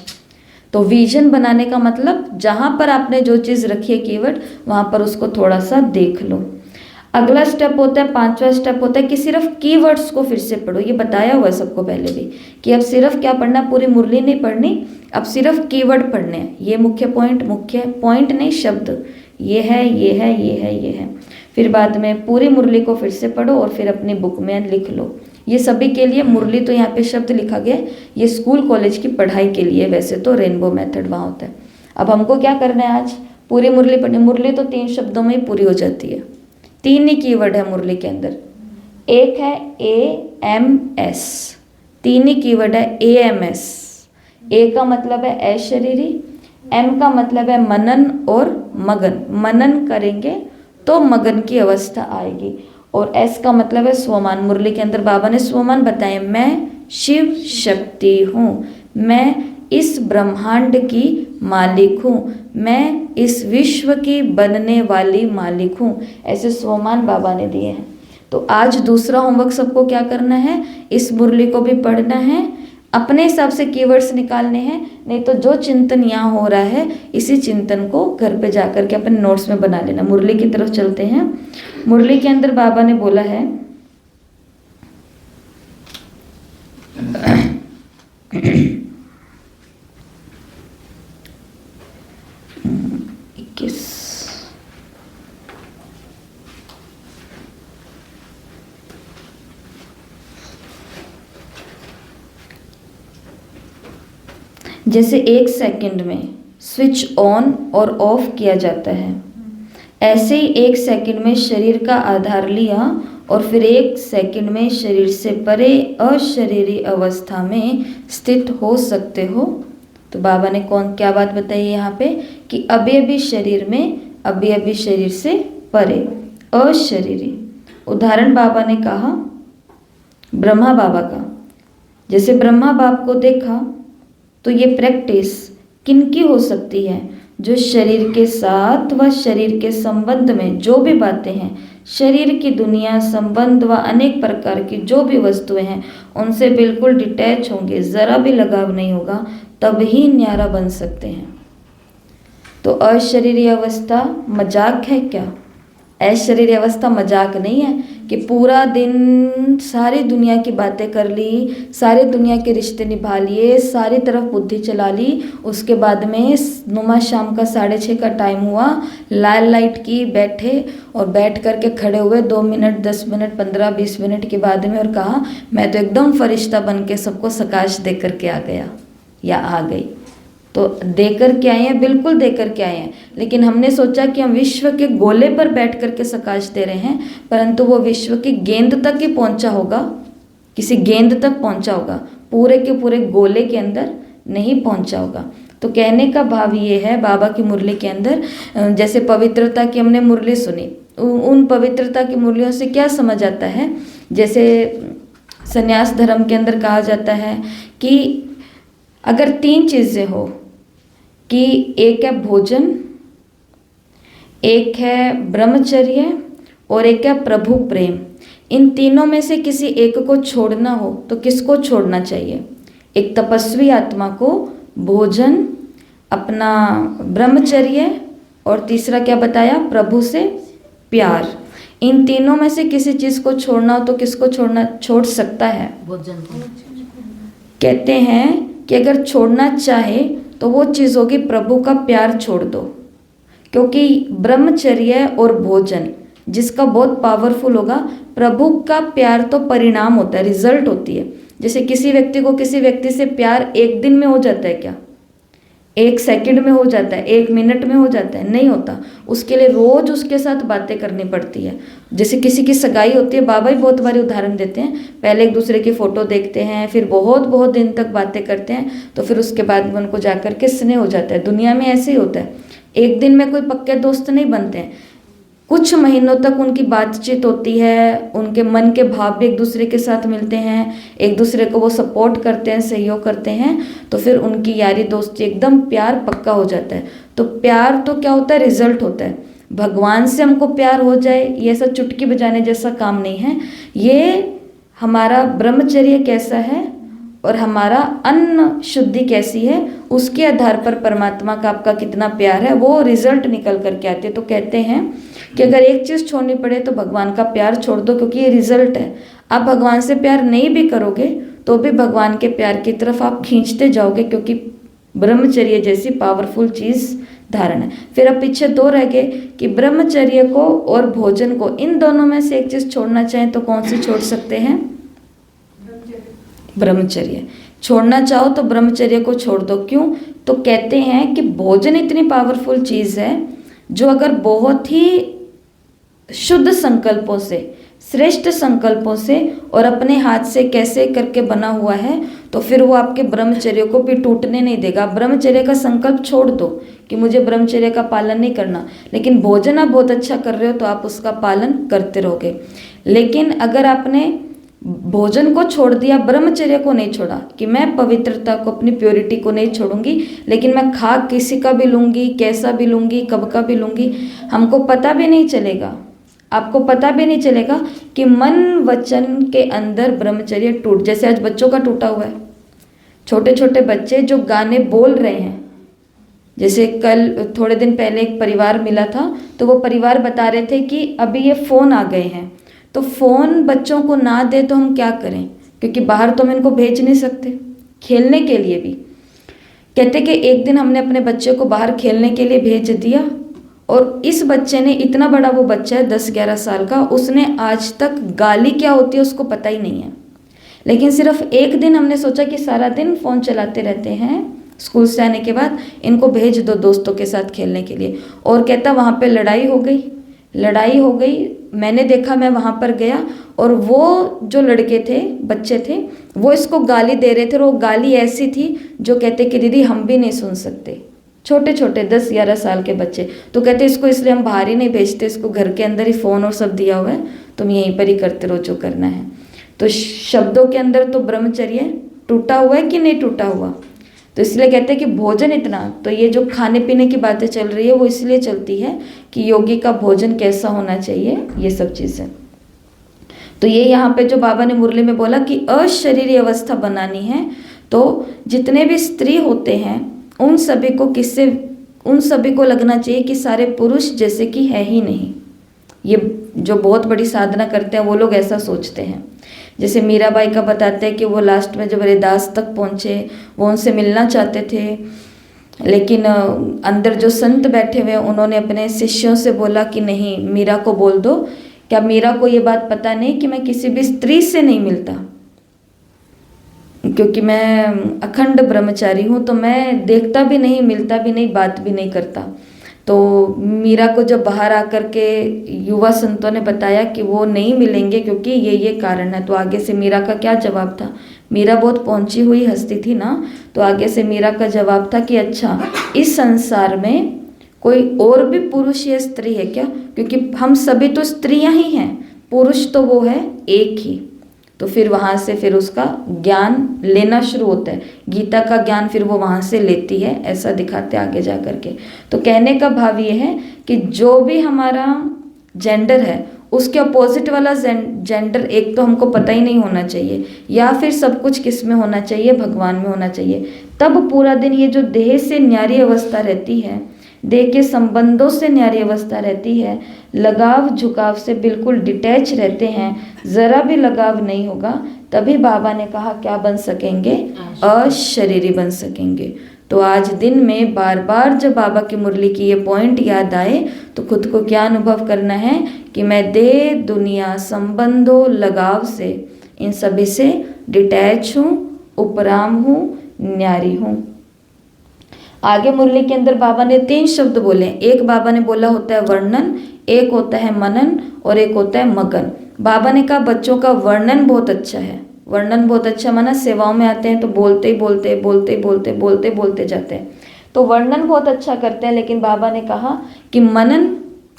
तो विजन बनाने का मतलब जहाँ पर आपने जो चीज़ रखी है कीवर्ड, वहाँ पर उसको थोड़ा सा देख लो। अगला स्टेप होता है, 5वां स्टेप होता है कि सिर्फ कीवर्ड्स को फिर से पढ़ो। ये बताया हुआ है सबको पहले भी कि अब सिर्फ क्या पढ़ना, पूरी मुरली नहीं पढ़नी, अब सिर्फ कीवर्ड पढ़ने हैं। ये मुख्य पॉइंट नहीं, शब्द ये है, ये है, ये है, ये है। फिर बाद में पूरी मुरली को फिर से पढ़ो और फिर अपनी बुक में लिख लो। ये सभी के लिए, मुरली तो यहाँ पे शब्द लिखा गया है, ये स्कूल कॉलेज की पढ़ाई के लिए, वैसे तो रेनबो मेथड वहाँ होता है। अब हमको क्या करना है, आज पूरी मुरली पढ़नी। मुरली तो 3 शब्दों में ही पूरी हो जाती है। 3 ही कीवर्ड है मुरली के अंदर। एक है AMS, 3 ही कीवर्ड है AMS। ए का मतलब है अशरीरी, M का मतलब है मनन और मगन। मनन करेंगे तो मगन की अवस्था आएगी। और S का मतलब है स्वमान। मुरली के अंदर बाबा ने स्वमान बताए, मैं शिव शक्ति हूँ, मैं इस ब्रह्मांड की मालिक हूँ, मैं इस विश्व की बनने वाली मालिक हूँ। ऐसे स्वमान बाबा ने दिए हैं। तो आज दूसरा होमवर्क सबको क्या करना है, इस मुरली को भी पढ़ना है, अपने हिसाब से कीवर्ड्स निकालने हैं। नहीं तो जो चिंतन यहाँ हो रहा है, इसी चिंतन को घर पे जाकर के अपने नोट्स में बना लेना। मुरली की तरफ चलते हैं। मुरली के अंदर बाबा ने बोला है जैसे 1 सेकंड में स्विच ऑन और ऑफ किया जाता है, ऐसे ही 1 सेकंड में शरीर का आधार लिया और फिर 1 सेकंड में शरीर से परे अशरीरी अवस्था में स्थित हो सकते हो। तो बाबा ने क्या बात बताई यहाँ पे कि अभी अभी शरीर में, अभी अभी शरीर से परे, अशरीरी। उदाहरण बाबा ने कहा ब्रह्मा बाबा का। जैसे ब्रह्मा बाप को देखा तो ये प्रैक्टिस किनकी हो सकती है, जो शरीर के साथ व शरीर के संबंध में जो भी बातें हैं, शरीर की दुनिया, संबंध व अनेक प्रकार की जो भी वस्तुएं हैं, उनसे बिल्कुल डिटैच होंगे, ज़रा भी लगाव नहीं होगा, तब ही न्यारा बन सकते हैं। तो अशरीरी अवस्था मजाक है क्या? अशरीरी अवस्था मजाक नहीं है कि पूरा दिन सारी दुनिया की बातें कर ली, सारी दुनिया के रिश्ते निभा लिए, सारी तरफ बुद्धि चला ली, उसके बाद में नुमा शाम का 6:30 का टाइम हुआ, लाल लाइट की, बैठे और बैठ करके खड़े हुए 2 मिनट 10 मिनट 15-20 मिनट के बाद में और कहा मैं तो एकदम फरिश्ता बन के सबको सकाश दे करके आ गया या आ गई। तो देकर के आए हैं, बिल्कुल देकर के आए हैं, लेकिन हमने सोचा कि हम विश्व के गोले पर बैठ करके सकाश दे रहे हैं, परंतु वो विश्व की गेंद तक ही पहुंचा होगा, किसी गेंद तक पहुंचा होगा, पूरे के पूरे गोले के अंदर नहीं पहुंचा होगा। तो कहने का भाव ये है बाबा की मुरली के अंदर, जैसे पवित्रता की हमने मुरली सुनी, उन पवित्रता की मुरलियों से क्या समझ आता है, जैसे संन्यास धर्म के अंदर कहा जाता है कि अगर 3 चीज़ें हो कि एक है भोजन, एक है ब्रह्मचर्य और एक है प्रभु प्रेम, इन तीनों में से किसी एक को छोड़ना हो तो किसको छोड़ना चाहिए? एक तपस्वी आत्मा को भोजन, अपना ब्रह्मचर्य और तीसरा क्या बताया, प्रभु से प्यार। इन तीनों में से किसी चीज़ को छोड़ना हो तो किसको छोड़ सकता है? भोजन को। कहते हैं कि अगर छोड़ना चाहे तो वो चीज़ होगी प्रभु का प्यार छोड़ दो, क्योंकि ब्रह्मचर्य और भोजन जिसका बहुत पावरफुल होगा, प्रभु का प्यार तो परिणाम होता है, रिजल्ट होती है। जैसे किसी व्यक्ति को किसी व्यक्ति से प्यार 1 दिन में हो जाता है क्या? 1 सेकंड में हो जाता है? 1 मिनट में हो जाता है? नहीं होता। उसके लिए रोज उसके साथ बातें करनी पड़ती है। जैसे किसी की सगाई होती है, बाबा ही बहुत बारी उदाहरण देते हैं, पहले एक दूसरे की फ़ोटो देखते हैं, फिर बहुत बहुत दिन तक बातें करते हैं, तो फिर उसके बाद में उनको जाकर के स्नेह हो जाता है। दुनिया में ऐसे ही होता है, 1 दिन में कोई पक्के दोस्त नहीं बनते हैं, कुछ महीनों तक उनकी बातचीत होती है, उनके मन के भाव भी एक दूसरे के साथ मिलते हैं, एक दूसरे को वो सपोर्ट करते हैं, सहयोग करते हैं, तो फिर उनकी यारी दोस्ती एकदम प्यार पक्का हो जाता है। तो प्यार तो क्या होता है, रिजल्ट होता है। भगवान से हमको प्यार हो जाए ये ऐसा चुटकी बजाने जैसा काम नहीं है। ये हमारा ब्रह्मचर्य कैसा है और हमारा अन्न शुद्धि कैसी है, उसके आधार पर परमात्मा का आपका कितना प्यार है वो रिजल्ट निकल करके आते हैं। तो कहते हैं कि अगर एक चीज़ छोड़नी पड़े तो भगवान का प्यार छोड़ दो, क्योंकि ये रिजल्ट है। आप भगवान से प्यार नहीं भी करोगे तो भी भगवान के प्यार की तरफ आप खींचते जाओगे, क्योंकि ब्रह्मचर्य जैसी पावरफुल चीज़ धारण है। फिर अब पीछे 2 रह गए कि ब्रह्मचर्य को और भोजन को, इन दोनों में से एक चीज़ छोड़ना चाहें तो कौन सी छोड़ सकते हैं? ब्रह्मचर्य। छोड़ना चाहो तो ब्रह्मचर्य को छोड़ दो। क्यों? तो कहते हैं कि भोजन इतनी पावरफुल चीज़ है जो अगर बहुत ही शुद्ध संकल्पों से, श्रेष्ठ संकल्पों से और अपने हाथ से कैसे करके बना हुआ है, तो फिर वो आपके ब्रह्मचर्य को भी टूटने नहीं देगा। ब्रह्मचर्य का संकल्प छोड़ दो कि मुझे ब्रह्मचर्य का पालन नहीं करना, लेकिन भोजन आप बहुत अच्छा कर रहे हो तो आप उसका पालन करते रहोगे। लेकिन अगर आपने भोजन को छोड़ दिया, ब्रह्मचर्य को नहीं छोड़ा कि मैं पवित्रता को, अपनी प्योरिटी को नहीं छोड़ूंगी, लेकिन मैं खा किसी का भी लूँगी, कैसा भी लूँगी, कब का भी लूँगी, हमको पता भी नहीं चलेगा, आपको पता भी नहीं चलेगा कि मन वचन के अंदर ब्रह्मचर्य टूट, जैसे आज बच्चों का टूटा हुआ है। छोटे छोटे बच्चे जो गाने बोल रहे हैं, जैसे कल थोड़े दिन पहले एक परिवार मिला था, तो वो परिवार बता रहे थे कि अभी ये फ़ोन आ गए हैं, तो फ़ोन बच्चों को ना दे तो हम क्या करें, क्योंकि बाहर तो हम इनको भेज नहीं सकते खेलने के लिए भी। कहते कि एक दिन हमने अपने बच्चे को बाहर खेलने के लिए भेज दिया, और इस बच्चे ने, इतना बड़ा वो बच्चा है 10-11 साल का, उसने आज तक गाली क्या होती है उसको पता ही नहीं है। लेकिन सिर्फ एक दिन हमने सोचा कि सारा दिन फ़ोन चलाते रहते हैं, स्कूल से आने के बाद इनको भेज दो दोस्तों के साथ खेलने के लिए। और कहता वहाँ पे लड़ाई हो गई, लड़ाई हो गई। मैंने देखा, मैं वहाँ पर गया और वो जो लड़के थे, बच्चे थे, वो इसको गाली दे रहे थे, और वो गाली ऐसी थी जो कहते कि दीदी हम भी नहीं सुन सकते। छोटे छोटे 10-11 साल के बच्चे, तो कहते इसको इसलिए हम बाहर ही नहीं भेजते, इसको घर के अंदर ही फ़ोन और सब दिया हुआ है, तुम यहीं पर ही करते रहो जो करना है। तो शब्दों के अंदर तो ब्रह्मचर्य टूटा हुआ है कि नहीं टूटा हुआ। तो इसलिए कहते हैं कि भोजन इतना, तो ये जो खाने पीने की बातें चल रही है वो इसलिए चलती है कि योगी का भोजन कैसा होना चाहिए, ये सब चीज़ें। तो ये यहाँ पे जो बाबा ने मुरली में बोला कि अशरीरी अवस्था बनानी है, तो जितने भी स्त्री होते हैं उन सभी को लगना चाहिए कि सारे पुरुष जैसे कि है ही नहीं। ये जो बहुत बड़ी साधना करते हैं वो लोग ऐसा सोचते हैं। जैसे मीराबाई का बताते हैं कि वो लास्ट में जब रैदास तक पहुँचे, वो उनसे मिलना चाहते थे, लेकिन अंदर जो संत बैठे हुए उन्होंने अपने शिष्यों से बोला कि नहीं, मीरा को बोल दो, क्या मीरा को ये बात पता नहीं कि मैं किसी भी स्त्री से नहीं मिलता, क्योंकि मैं अखंड ब्रह्मचारी हूँ, तो मैं देखता भी नहीं, मिलता भी नहीं, बात भी नहीं करता। तो मीरा को जब बाहर आकर के युवा संतों ने बताया कि वो नहीं मिलेंगे क्योंकि ये कारण है, तो आगे से मीरा का क्या जवाब था। मीरा बहुत पहुंची हुई हस्ती थी ना, तो आगे से मीरा का जवाब था कि अच्छा, इस संसार में कोई और भी पुरुष या स्त्री है क्या, क्योंकि हम सभी तो स्त्रियां ही हैं, पुरुष तो वो है एक ही। तो फिर वहाँ से फिर उसका ज्ञान लेना शुरू होता है, गीता का ज्ञान फिर वो वहाँ से लेती है, ऐसा दिखाते आगे जा कर के। तो कहने का भाव ये है कि जो भी हमारा जेंडर है उसके अपोजिट वाला जेंडर एक तो हमको पता ही नहीं होना चाहिए, या फिर सब कुछ किस में होना चाहिए, भगवान में होना चाहिए। तब पूरा दिन ये जो देह से न्यारी अवस्था रहती है, देह के संबंधों से न्यारी अवस्था रहती है, लगाव झुकाव से बिल्कुल डिटैच रहते हैं, ज़रा भी लगाव नहीं होगा, तभी बाबा ने कहा क्या बन सकेंगे, अशरीरी बन सकेंगे। तो आज दिन में बार बार जब बाबा की मुरली की ये पॉइंट याद आए तो खुद को क्या अनुभव करना है कि मैं देह, दुनिया, संबंधों, लगाव से, इन सभी से डिटैच हूँ, उपराम हूँ, न्यारी हूँ। आगे मुरली के अंदर बाबा ने 3 शब्द बोले। एक बाबा ने बोला होता है वर्णन, एक होता है मनन और एक होता है मगन। बाबा ने कहा बच्चों का वर्णन बहुत अच्छा है। वर्णन बहुत अच्छा माना सेवाओं में आते हैं तो बोलते ही बोलते जाते हैं, तो वर्णन बहुत अच्छा करते हैं। लेकिन बाबा ने कहा कि मनन,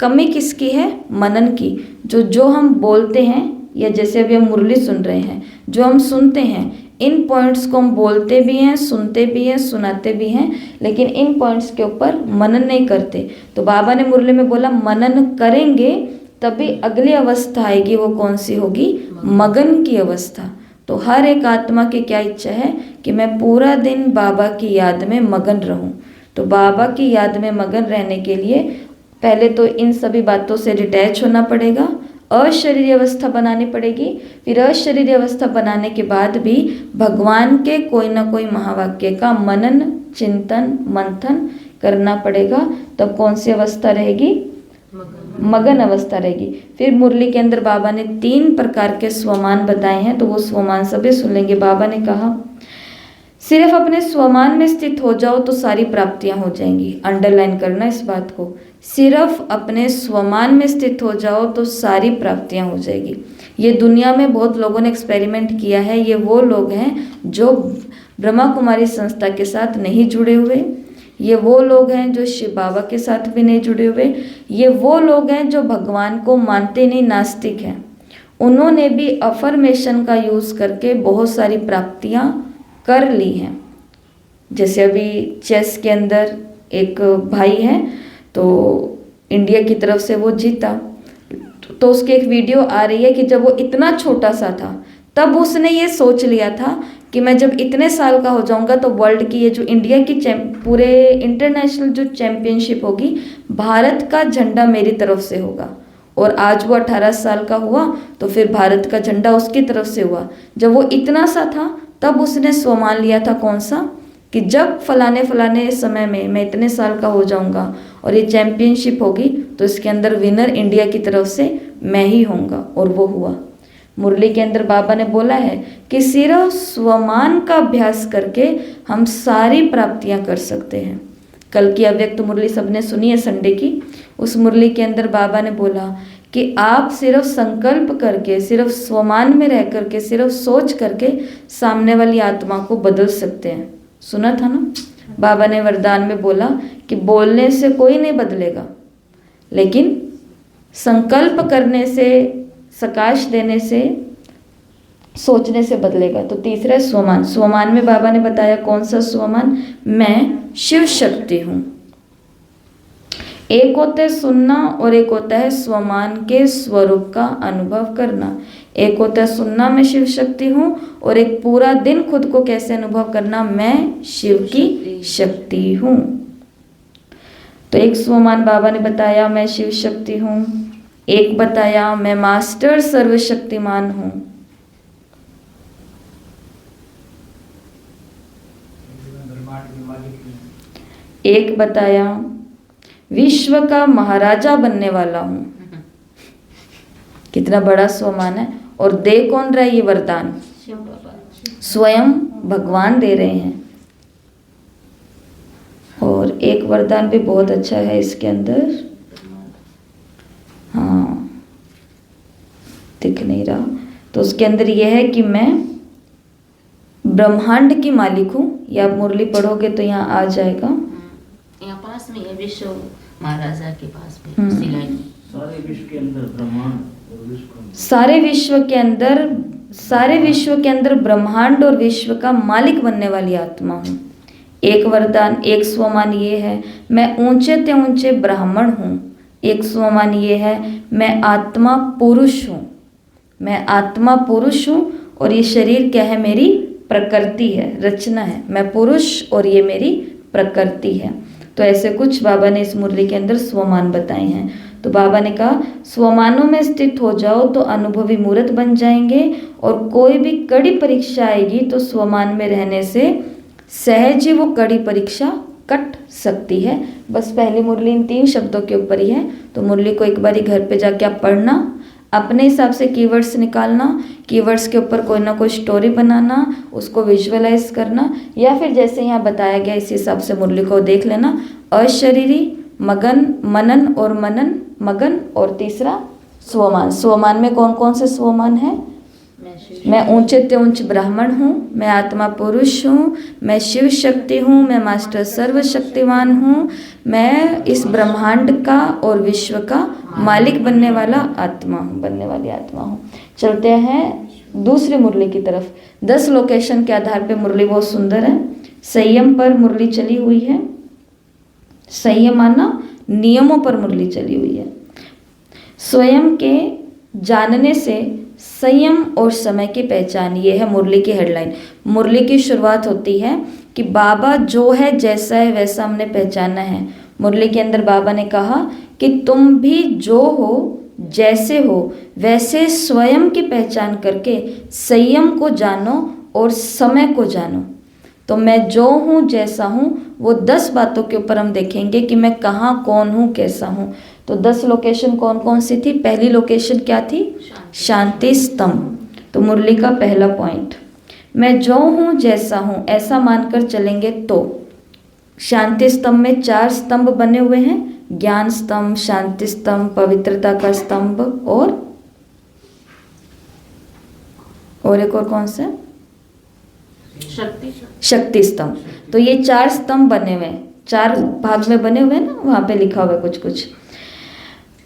कमी किसकी है, मनन की। जो हम बोलते हैं, या जैसे अभी हम मुरली सुन रहे हैं, जो हम सुनते हैं, इन पॉइंट्स को हम बोलते भी हैं, सुनते भी हैं, सुनाते भी हैं, लेकिन इन पॉइंट्स के ऊपर मनन नहीं करते। तो बाबा ने मुरली में बोला मनन करेंगे तभी अगली अवस्था आएगी, वो कौन सी होगी, मगन की अवस्था। तो हर एक आत्मा की क्या इच्छा है कि मैं पूरा दिन बाबा की याद में मगन रहूं। तो बाबा की याद में मगन रहने के लिए पहले तो इन सभी बातों से डिटैच होना पड़ेगा, अशरीरी अवस्था बनानी पड़ेगी। फिर अशरीरी अवस्था बनाने के बाद भी भगवान के कोई ना कोई महावाक्य का मनन, चिंतन, मंथन करना पड़ेगा। तब कौन सी अवस्था रहेगी, मगन अवस्था रहेगी। फिर मुरली के अंदर बाबा ने 3 प्रकार के स्वमान बताए हैं, तो वो स्वमान सभी सुन लेंगे। बाबा ने कहा सिर्फ अपने स्वमान में स्थित हो जाओ तो सारी प्राप्तियां हो जाएंगी। अंडरलाइन करना इस बात को, सिर्फ अपने स्वमान में स्थित हो जाओ तो सारी प्राप्तियां हो जाएगी। ये दुनिया में बहुत लोगों ने एक्सपेरिमेंट किया है। ये वो लोग हैं जो ब्रह्मा कुमारी संस्था के साथ नहीं जुड़े हुए, ये वो लोग हैं जो शिव बाबा के साथ भी नहीं जुड़े हुए, ये वो लोग हैं जो भगवान को मानते नहीं, नास्तिक हैं। उन्होंने भी अफर्मेशन का यूज़ करके बहुत सारी प्राप्तियां कर ली हैं। जैसे अभी चेस के अंदर एक भाई है, तो इंडिया की तरफ से वो जीता, तो उसकी एक वीडियो आ रही है कि जब वो इतना छोटा सा था तब उसने ये सोच लिया था कि मैं जब इतने साल का हो जाऊंगा तो वर्ल्ड की ये जो इंडिया की पूरे इंटरनेशनल जो चैम्पियनशिप होगी, भारत का झंडा मेरी तरफ से होगा। और आज वो 18 साल का हुआ तो फिर भारत का झंडा उसकी तरफ से हुआ। जब वो इतना सा था तब उसने स्वमान लिया था कौन सा, कि जब फलाने फलाने समय में मैं इतने साल का हो जाऊंगा और ये चैम्पियनशिप होगी तो इसके अंदर विनर इंडिया की तरफ से मैं ही होऊंगा, और वो हुआ। मुरली के अंदर बाबा ने बोला है कि सिर्फ स्वमान का अभ्यास करके हम सारी प्राप्तियां कर सकते हैं। कल की अव्यक्त मुरली सबने सुनी है संडे की, उस मुरली के अंदर बाबा ने बोला कि आप सिर्फ संकल्प करके, सिर्फ स्वमान में रह करके, सिर्फ सोच करके सामने वाली आत्मा को बदल सकते हैं। सुना था ना, बाबा ने वरदान में बोला कि बोलने से कोई नहीं बदलेगा, लेकिन संकल्प करने से, सकाश देने से, सोचने से बदलेगा। तो तीसरा स्वमान। स्वमान में बाबा ने बताया कौन सा स्वमान, मैं शिव शक्ति हूँ। एक होता है सुनना और एक होता है स्वमान के स्वरूप का अनुभव करना। एक होता है सुनना मैं शिव शक्ति हूँ, और एक पूरा दिन खुद को कैसे अनुभव करना, मैं शिव की शक्ति हूँ। तो एक स्वमान बाबा ने बताया मैं शिव शक्ति हूँ, एक बताया मैं मास्टर सर्वशक्तिमान हूँ, एक बताया विश्व का महाराजा बनने वाला हूँ। कितना बड़ा स्वमान है। और दे कौन रहा है ये वरदान, स्वयं भगवान दे रहे हैं। और एक वरदान भी बहुत अच्छा है इसके अंदर, हाँ दिख नहीं रहा, तो उसके अंदर यह है कि मैं ब्रह्मांड की मालिक हूँ। ये आप मुरली पढ़ोगे तो यहाँ आ जाएगा, यहाँ पास में है, विश्व महाराजा के पास में उसी लाइन में। सारे विश्व के अंदर ब्रह्मांड और विश्व, सारे विश्व के अंदर ब्रह्मांड और विश्व का मालिक बनने वाली आत्मा हूँ। एक वरदान, एक स्वमान ये है मैं ऊंचे ते ऊंचे ब्राह्मण हूँ। एक स्वमान ये है मैं आत्मा पुरुष हूँ। मैं आत्मा पुरुष हूँ और ये शरीर क्या है, मेरी प्रकृति है, रचना है। मैं पुरुष और ये मेरी प्रकृति है। तो ऐसे कुछ बाबा ने इस मुरली के अंदर स्वमान बताए हैं। तो बाबा ने कहा स्वमानों में स्थित हो जाओ तो अनुभवी मूर्त बन जाएंगे, और कोई भी कड़ी परीक्षा आएगी तो स्वमान में रहने से सहज ही वो कड़ी परीक्षा कट सकती है। बस पहली मुरली इन 3 शब्दों के ऊपर ही है। तो मुरली को एक बारी घर पे जाके आप पढ़ना, अपने हिसाब से कीवर्ड्स निकालना, कीवर्ड्स के ऊपर कोई ना कोई स्टोरी बनाना, उसको विजुअलाइज करना, या फिर जैसे यहाँ बताया गया इस हिसाब से मुरली को देख लेना। अशरीरी, मगन, मनन और मनन, मगन, और तीसरा स्वमान। स्वमान में कौन कौन से स्वमान है, मैं ऊंचे ते ऊंच ब्राह्मण हूँ, मैं आत्मा पुरुष हूँ, मैं शिव शक्ति हूँ, मैं मास्टर सर्वशक्तिमान हूँ, मैं इस ब्रह्मांड का और विश्व का मालिक बनने वाला आत्मा हूँ, बनने वाली आत्मा हूँ। चलते हैं दूसरी मुरली की तरफ। 10 लोकेशन के आधार पे मुरली बहुत सुंदर है। संयम पर मुरली चली हुई है। संयम माना नियमों पर मुरली चली हुई है। स्वयं के जानने से संयम और समय की पहचान, ये है मुरली की हेडलाइन। मुरली की शुरुआत होती है कि बाबा जो है, जैसा है वैसा हमने पहचाना है। मुरली के अंदर बाबा ने कहा कि तुम भी जो हो, जैसे हो वैसे स्वयं की पहचान करके संयम को जानो और समय को जानो। तो मैं जो हूँ, जैसा हूँ, वो 10 बातों के ऊपर हम देखेंगे कि मैं कहाँ, कौन हूँ, कैसा हूँ। तो 10 लोकेशन कौन कौन सी थी। पहली लोकेशन क्या थी, शांति स्तंभ। तो मुरली का पहला पॉइंट, मैं जो हूँ जैसा हूँ ऐसा मानकर चलेंगे तो शांति स्तंभ में 4 स्तंभ बने हुए हैं, ज्ञान स्तंभ, शांति स्तंभ, पवित्रता का स्तंभ और एक और कौन सा, शक्ति स्तंभ। तो ये 4 स्तंभ बने हुए हैं, 4 भाग में बने हुए हैं ना, वहाँ पे लिखा हुआ है कुछ कुछ।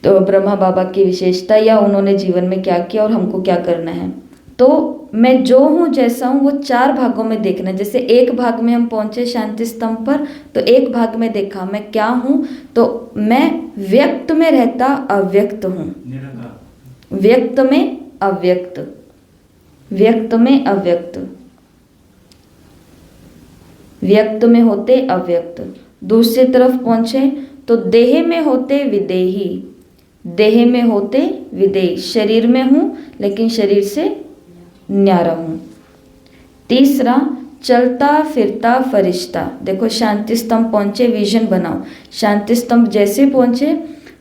तो ब्रह्मा बाबा की विशेषता या उन्होंने जीवन में क्या किया और हमको क्या करना है। तो मैं जो हूँ जैसा हूँ वो 4 भागों में देखना है। जैसे एक भाग में हम पहुँचे शांति स्तंभ पर, तो एक भाग में देखा मैं क्या हूँ, तो मैं व्यक्त में रहता अव्यक्त हूँ, व्यक्त में अव्यक्त, व्यक्त में अव्यक्त, व्यक्त में होते अव्यक्त। दूसरी तरफ पहुँचे तो देह में होते विदेही, देह में होते विदेही, शरीर में हूँ लेकिन शरीर से न्यारा हूँ। तीसरा चलता फिरता फरिश्ता। देखो शांति स्तंभ पहुँचे, विजन बनाओ। शांति स्तंभ जैसे पहुँचे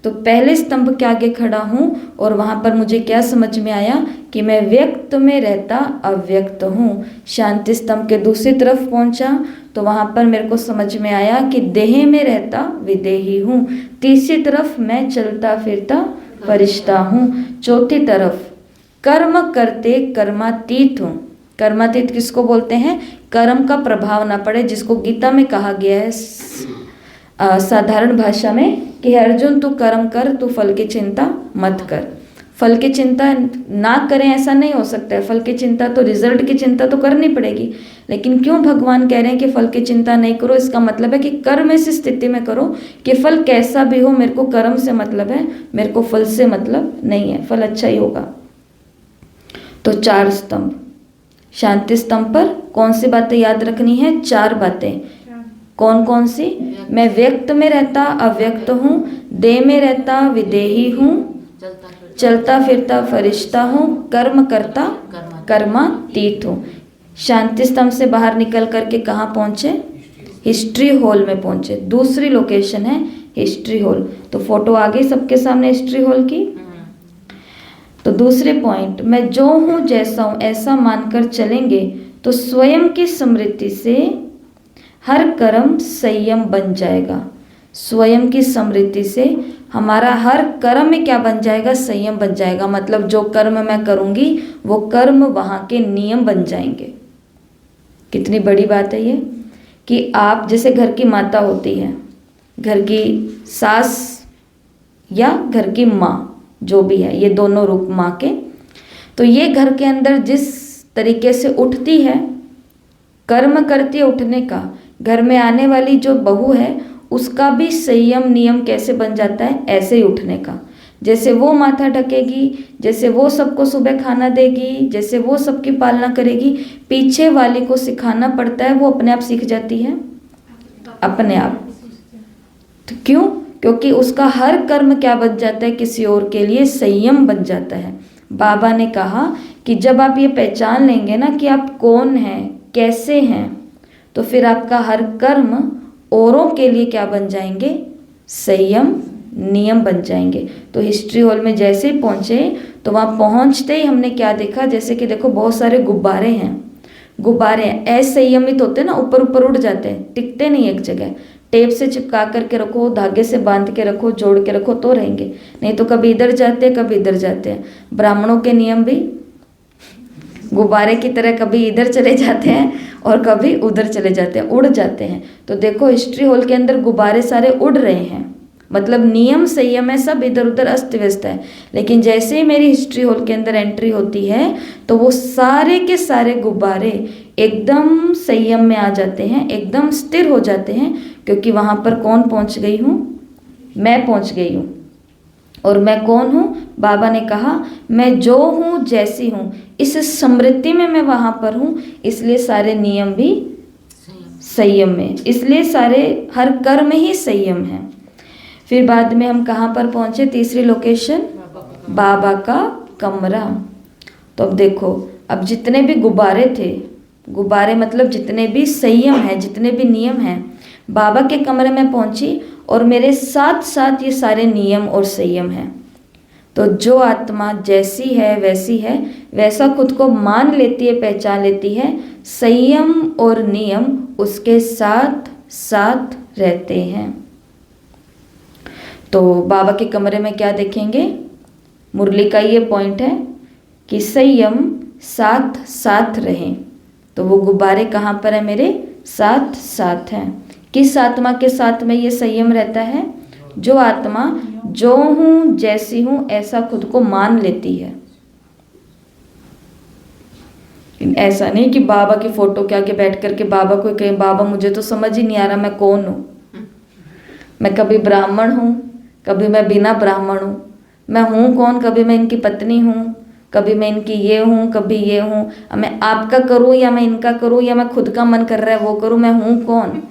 तो पहले स्तंभ के आगे खड़ा हूँ और वहाँ पर मुझे क्या समझ में आया कि मैं व्यक्त में रहता अव्यक्त हूँ। शांति स्तंभ के दूसरी तरफ पहुँचा तो वहाँ पर मेरे को समझ में आया कि देह में रहता विदेही हूँ। तीसरी तरफ मैं चलता फिरता फरिश्ता हूँ। चौथी तरफ कर्म करते कर्मातीत हूँ। कर्मातीत किसको बोलते हैं, कर्म का प्रभाव ना पड़े, जिसको गीता में कहा गया है साधारण भाषा में कि अर्जुन तू कर्म कर, तू फल की चिंता मत कर। फल की चिंता ना करें ऐसा नहीं हो सकता है, फल की चिंता तो रिजल्ट की चिंता तो करनी पड़ेगी। लेकिन क्यों भगवान कह रहे हैं कि फल की चिंता नहीं करो, इसका मतलब है कि कर्म ऐसी स्थिति में करो कि फल कैसा भी हो मेरे को कर्म से मतलब है, मेरे को फल से मतलब नहीं है, फल अच्छा ही होगा। तो 4 स्तंभ। शांति स्तंभ पर कौन सी बातें याद रखनी है, 4 बातें। कौन कौन सी, मैं व्यक्त में रहता अव्यक्त हूँ, देह में रहता विदेही हूँ, चलता फिरता फरिश्ता हूँ, कर्म करता कर्मातीत हूँ। शांति स्तंभ से बाहर निकल करके कहाँ पहुँचे, हिस्ट्री हॉल में पहुँचे। दूसरी लोकेशन है हिस्ट्री हॉल। तो फोटो आ गई सबके सामने हिस्ट्री हॉल की। तो दूसरे पॉइंट, मैं जो हूँ जैसा हूँ ऐसा मानकर चलेंगे तो स्वयं की स्मृति से हर कर्म संयम बन जाएगा। स्वयं की स्मृति से हमारा हर कर्म में क्या बन जाएगा, संयम बन जाएगा। मतलब जो कर्म मैं करूँगी वो कर्म वहाँ के नियम बन जाएंगे। कितनी बड़ी बात है ये कि आप जैसे घर की माता होती है, घर की सास या घर की माँ जो भी है, ये दोनों रूप माँ के, तो ये घर के अंदर जिस तरीके से उठती है, कर्म करती है उठने का, घर में आने वाली जो बहू है उसका भी संयम नियम कैसे बन जाता है, ऐसे ही उठने का। जैसे वो माथा ढकेगी, जैसे वो सबको सुबह खाना देगी, जैसे वो सबकी पालना करेगी, पीछे वाली को सिखाना पड़ता है, वो अपने आप सीख जाती है, अपने आप। तो क्यों, क्योंकि उसका हर कर्म क्या बन जाता है, किसी और के लिए संयम बन जाता है। बाबा ने कहा कि जब आप ये पहचान लेंगे ना कि आप कौन हैं, कैसे हैं, तो फिर आपका हर कर्म औरों के लिए क्या बन जाएंगे, संयम नियम बन जाएंगे। तो हिस्ट्री हॉल में जैसे ही पहुँचे तो वहाँ पहुँचते ही हमने क्या देखा, जैसे कि देखो बहुत सारे गुब्बारे हैं। गुब्बारे असंयमित होते हैं ना, ऊपर ऊपर उड़ जाते हैं, टिकते नहीं एक जगह। टेप से चिपका करके रखो, धागे से बांध के रखो, जोड़ के रखो तो रहेंगे, नहीं तो कभी इधर जाते हैं कभी इधर जाते हैं। ब्राह्मणों के नियम भी गुब्बारे की तरह कभी इधर चले जाते हैं और कभी उधर चले जाते हैं, उड़ जाते हैं। तो देखो हिस्ट्री हॉल के अंदर गुब्बारे सारे उड़ रहे हैं, मतलब नियम संयम है, सब इधर उधर अस्त व्यस्त है। लेकिन जैसे ही मेरी हिस्ट्री हॉल के अंदर एंट्री होती है तो वो सारे के सारे गुब्बारे एकदम संयम में आ जाते हैं, एकदम स्थिर हो जाते हैं, क्योंकि वहाँ पर कौन पहुँच गई हूँ, मैं पहुँच गई हूँ। और मैं कौन हूँ, बाबा ने कहा मैं जो हूँ जैसी हूँ, इस स्मृति में मैं वहाँ पर हूँ, इसलिए सारे नियम भी संयम में, इसलिए सारे हर कर्म ही संयम है। फिर बाद में हम कहाँ पर पहुँचे, तीसरी लोकेशन, बाबा का कमरा। तो अब देखो, अब जितने भी गुब्बारे थे, गुब्बारे मतलब जितने भी संयम है, जितने भी नियम हैं, बाबा के कमरे में पहुंची और मेरे साथ साथ ये सारे नियम और संयम हैं। तो जो आत्मा जैसी है वैसी है, वैसा खुद को मान लेती है, पहचान लेती है, संयम और नियम उसके साथ साथ रहते हैं। तो बाबा के कमरे में क्या देखेंगे, मुरली का ये पॉइंट है कि संयम साथ साथ रहें। तो वो गुब्बारे कहाँ पर है मेरे, साथ साथ हैं। किस आत्मा के साथ में ये संयम रहता है, जो आत्मा जो हूं जैसी हूं ऐसा खुद को मान लेती है। ऐसा नहीं कि बाबा की फोटो के आगे बैठ करके बाबा को कहे बाबा मुझे तो समझ ही नहीं आ रहा मैं कौन हूँ, मैं कभी ब्राह्मण हूँ, कभी मैं बिना ब्राह्मण हूँ, मैं हूँ कौन, कभी मैं इनकी पत्नी हूँ, कभी मैं इनकी ये हूँ, कभी ये हूँ, मैं आपका करूँ या मैं इनका करूँ या मैं खुद का मन कर रहा है वो करूँ, मैं हूँ कौन।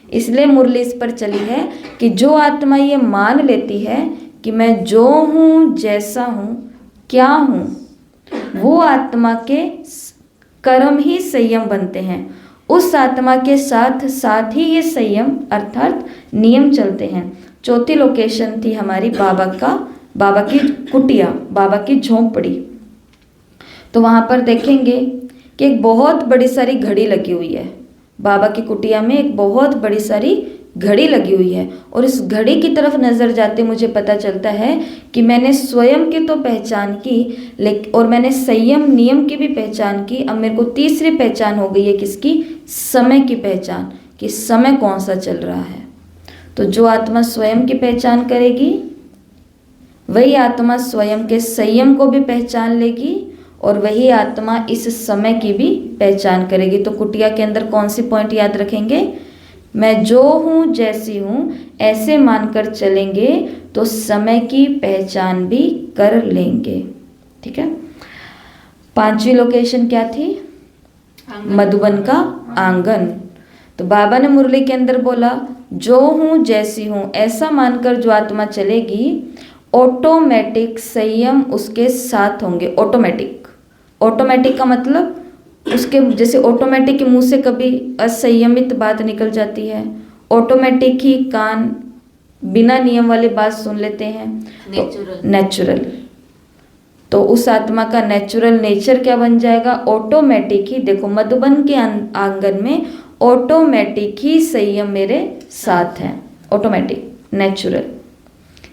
इसलिए मुरली इस पर चली है कि जो आत्मा ये मान लेती है कि मैं जो हूँ जैसा हूँ क्या हूँ, वो आत्मा के कर्म ही संयम बनते हैं। उस आत्मा के साथ साथ ही ये संयम अर्थात नियम चलते हैं। चौथी लोकेशन थी हमारी बाबा की कुटिया, बाबा की झोंपड़ी। तो वहाँ पर देखेंगे कि एक बहुत बड़ी सारी घड़ी लगी हुई है। बाबा की कुटिया में एक बहुत बड़ी सारी घड़ी लगी हुई है, और इस घड़ी की तरफ नज़र जाते मुझे पता चलता है कि मैंने स्वयं की तो पहचान की, लेकिन और मैंने संयम नियम की भी पहचान की। अब मेरे को तीसरी पहचान हो गई है किसकी, समय की पहचान, कि समय कौन सा चल रहा है। तो जो आत्मा स्वयं की पहचान करेगी वही आत्मा स्वयं के संयम को भी पहचान लेगी, और वही आत्मा इस समय की भी पहचान करेगी। तो कुटिया के अंदर कौन सी पॉइंट याद रखेंगे, मैं जो हूँ जैसी हूँ ऐसे मानकर चलेंगे तो समय की पहचान भी कर लेंगे। ठीक है। पांचवी लोकेशन क्या थी, मधुबन का आंगन। तो बाबा ने मुरली के अंदर बोला जो हूँ जैसी हूँ ऐसा मानकर जो आत्मा चलेगी ऑटोमेटिक संयम उसके साथ होंगे। ऑटोमेटिक का मतलब उसके जैसे ऑटोमेटिक के मुंह से कभी असंयमित बात निकल जाती है, ऑटोमेटिक ही कान बिना नियम वाली बात सुन लेते हैं, नेचुरल। तो उस आत्मा का नेचुरल नेचर क्या बन जाएगा, ऑटोमेटिक ही। देखो मधुबन के आंगन में ऑटोमेटिक ही संयम मेरे साथ है, ऑटोमेटिक नेचुरल,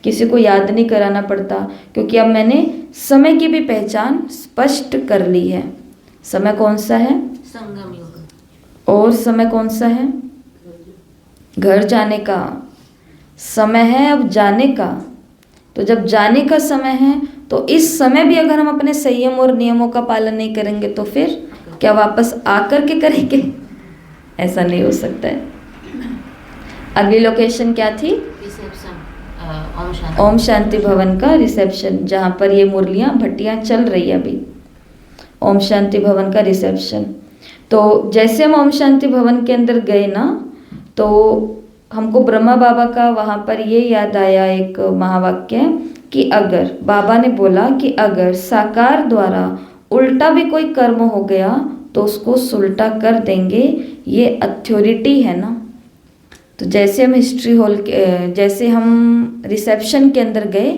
किसी को याद नहीं कराना पड़ता, क्योंकि अब मैंने समय की भी पहचान स्पष्ट कर ली है। समय कौन सा है, संगम युग, और समय कौन सा है, घर जाने का समय है, अब जाने का। तो जब जाने का समय है तो इस समय भी अगर हम अपने संयम और नियमों का पालन नहीं करेंगे तो फिर क्या वापस आकर के करेंगे, ऐसा नहीं हो सकता है। अगली लोकेशन क्या थी, ओम शांति भवन का रिसेप्शन, जहाँ पर ये मुरलियाँ भट्टियाँ चल रही है अभी, ओम शांति भवन का रिसेप्शन। तो जैसे हम ओम शांति भवन के अंदर गए ना, तो हमको ब्रह्मा बाबा का वहाँ पर ये याद आया एक महावाक्य कि अगर बाबा ने बोला कि अगर साकार द्वारा उल्टा भी कोई कर्म हो गया तो उसको सुलटा कर देंगे, ये अथॉरिटी है ना। तो जैसे हम हिस्ट्री हॉल के जैसे हम रिसेप्शन के अंदर गए,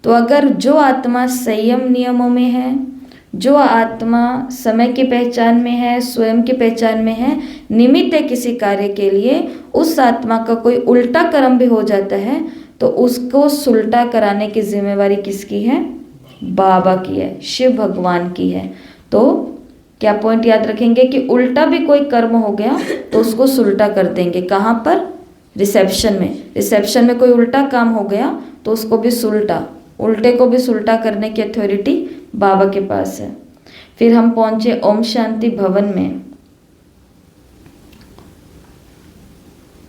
तो अगर जो आत्मा संयम नियमों में है, जो आत्मा समय की पहचान में है, स्वयं की पहचान में है, निमित्त है किसी कार्य के लिए, उस आत्मा का कोई उल्टा कर्म भी हो जाता है तो उसको सुलटा कराने की जिम्मेवारी किसकी है, बाबा की है, शिव भगवान की है। तो क्या पॉइंट याद रखेंगे कि उल्टा भी कोई कर्म हो गया तो उसको सुलटा कर देंगे। कहाँ पर, रिसेप्शन में। रिसेप्शन में कोई उल्टा काम हो गया तो उसको भी उल्टे को भी सुलटा करने की अथॉरिटी बाबा के पास है। फिर हम पहुंचे ओम शांति भवन में।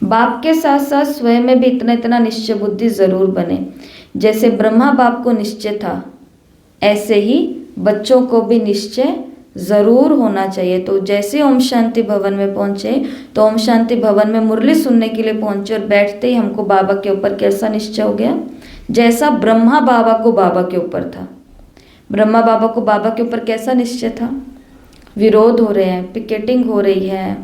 बाप के साथ साथ स्वयं में भी इतना निश्चय बुद्धि जरूर बने। जैसे ब्रह्मा बाप को निश्चय था, ऐसे ही बच्चों को भी निश्चय जरूर होना चाहिए। तो जैसे ओम शांति भवन में पहुंचे तो ओम शांति भवन में मुरली सुनने के लिए पहुंचे, और बैठते ही हमको बाबा के ऊपर कैसा निश्चय हो गया, जैसा ब्रह्मा बाबा को बाबा के ऊपर था। ब्रह्मा बाबा को बाबा के ऊपर कैसा निश्चय था, विरोध हो रहे हैं, पिकेटिंग हो रही है,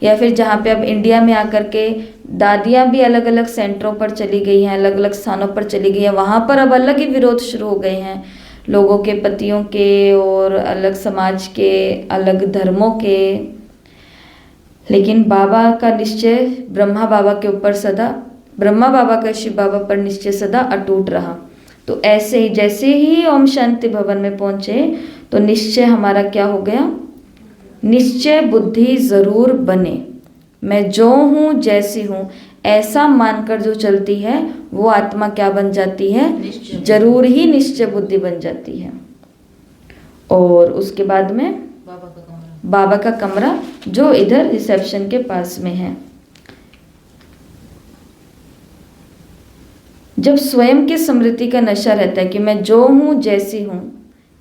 या फिर जहाँ पे अब इंडिया में आकर के दादियाँ भी अलग अलग सेंटरों पर चली गई हैं, अलग अलग स्थानों पर चली गई हैं, वहाँ पर अब अलग ही विरोध शुरू हो गए हैं लोगों के, पतियों के, और अलग समाज के, अलग धर्मों के। लेकिन बाबा का निश्चय ब्रह्मा बाबा के ऊपर सदा, ब्रह्मा बाबा का शिव बाबा पर निश्चय सदा अटूट रहा। तो ऐसे ही जैसे ही ओम शांति भवन में पहुंचे तो निश्चय हमारा क्या हो गया, निश्चय बुद्धि जरूर बने। मैं जो हूँ जैसी हूँ ऐसा मानकर जो चलती है वो आत्मा क्या बन जाती है, जरूर ही निश्चय बुद्धि बन जाती है। और उसके बाद में बाबा का कमरा जो इधर रिसेप्शन के पास में है। जब स्वयं की स्मृति का नशा रहता है कि मैं जो हूँ जैसी हूँ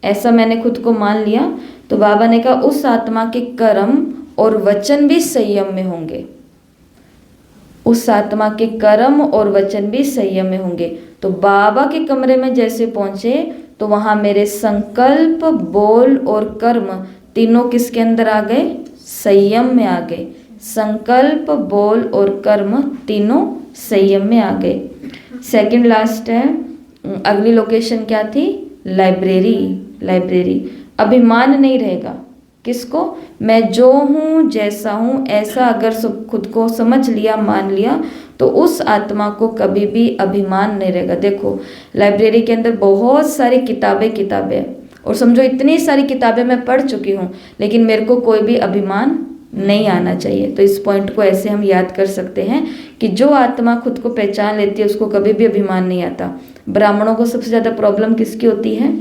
ऐसा मैंने खुद को मान लिया, तो बाबा ने कहा उस आत्मा के कर्म और वचन भी संयम में होंगे, उस आत्मा के कर्म और वचन भी संयम में होंगे। तो बाबा के कमरे में जैसे पहुंचे तो वहां मेरे संकल्प, बोल और कर्म तीनों किसके अंदर आ गए, संयम में आ गए। संकल्प, बोल और कर्म तीनों संयम में आ गए। सेकंड लास्ट है, अगली लोकेशन क्या थी, लाइब्रेरी। लाइब्रेरी अभिमान नहीं रहेगा, किसको, मैं जो हूँ जैसा हूँ ऐसा अगर खुद को समझ लिया, मान लिया, तो उस आत्मा को कभी भी अभिमान नहीं रहेगा। देखो लाइब्रेरी के अंदर बहुत सारी किताबें और समझो इतनी सारी किताबें मैं पढ़ चुकी हूँ, लेकिन मेरे को कोई भी अभिमान नहीं आना चाहिए। तो इस पॉइंट को ऐसे हम याद कर सकते हैं कि जो आत्मा खुद को पहचान लेती है उसको कभी भी अभिमान नहीं आता। ब्राह्मणों को सबसे ज़्यादा प्रॉब्लम किसकी होती है,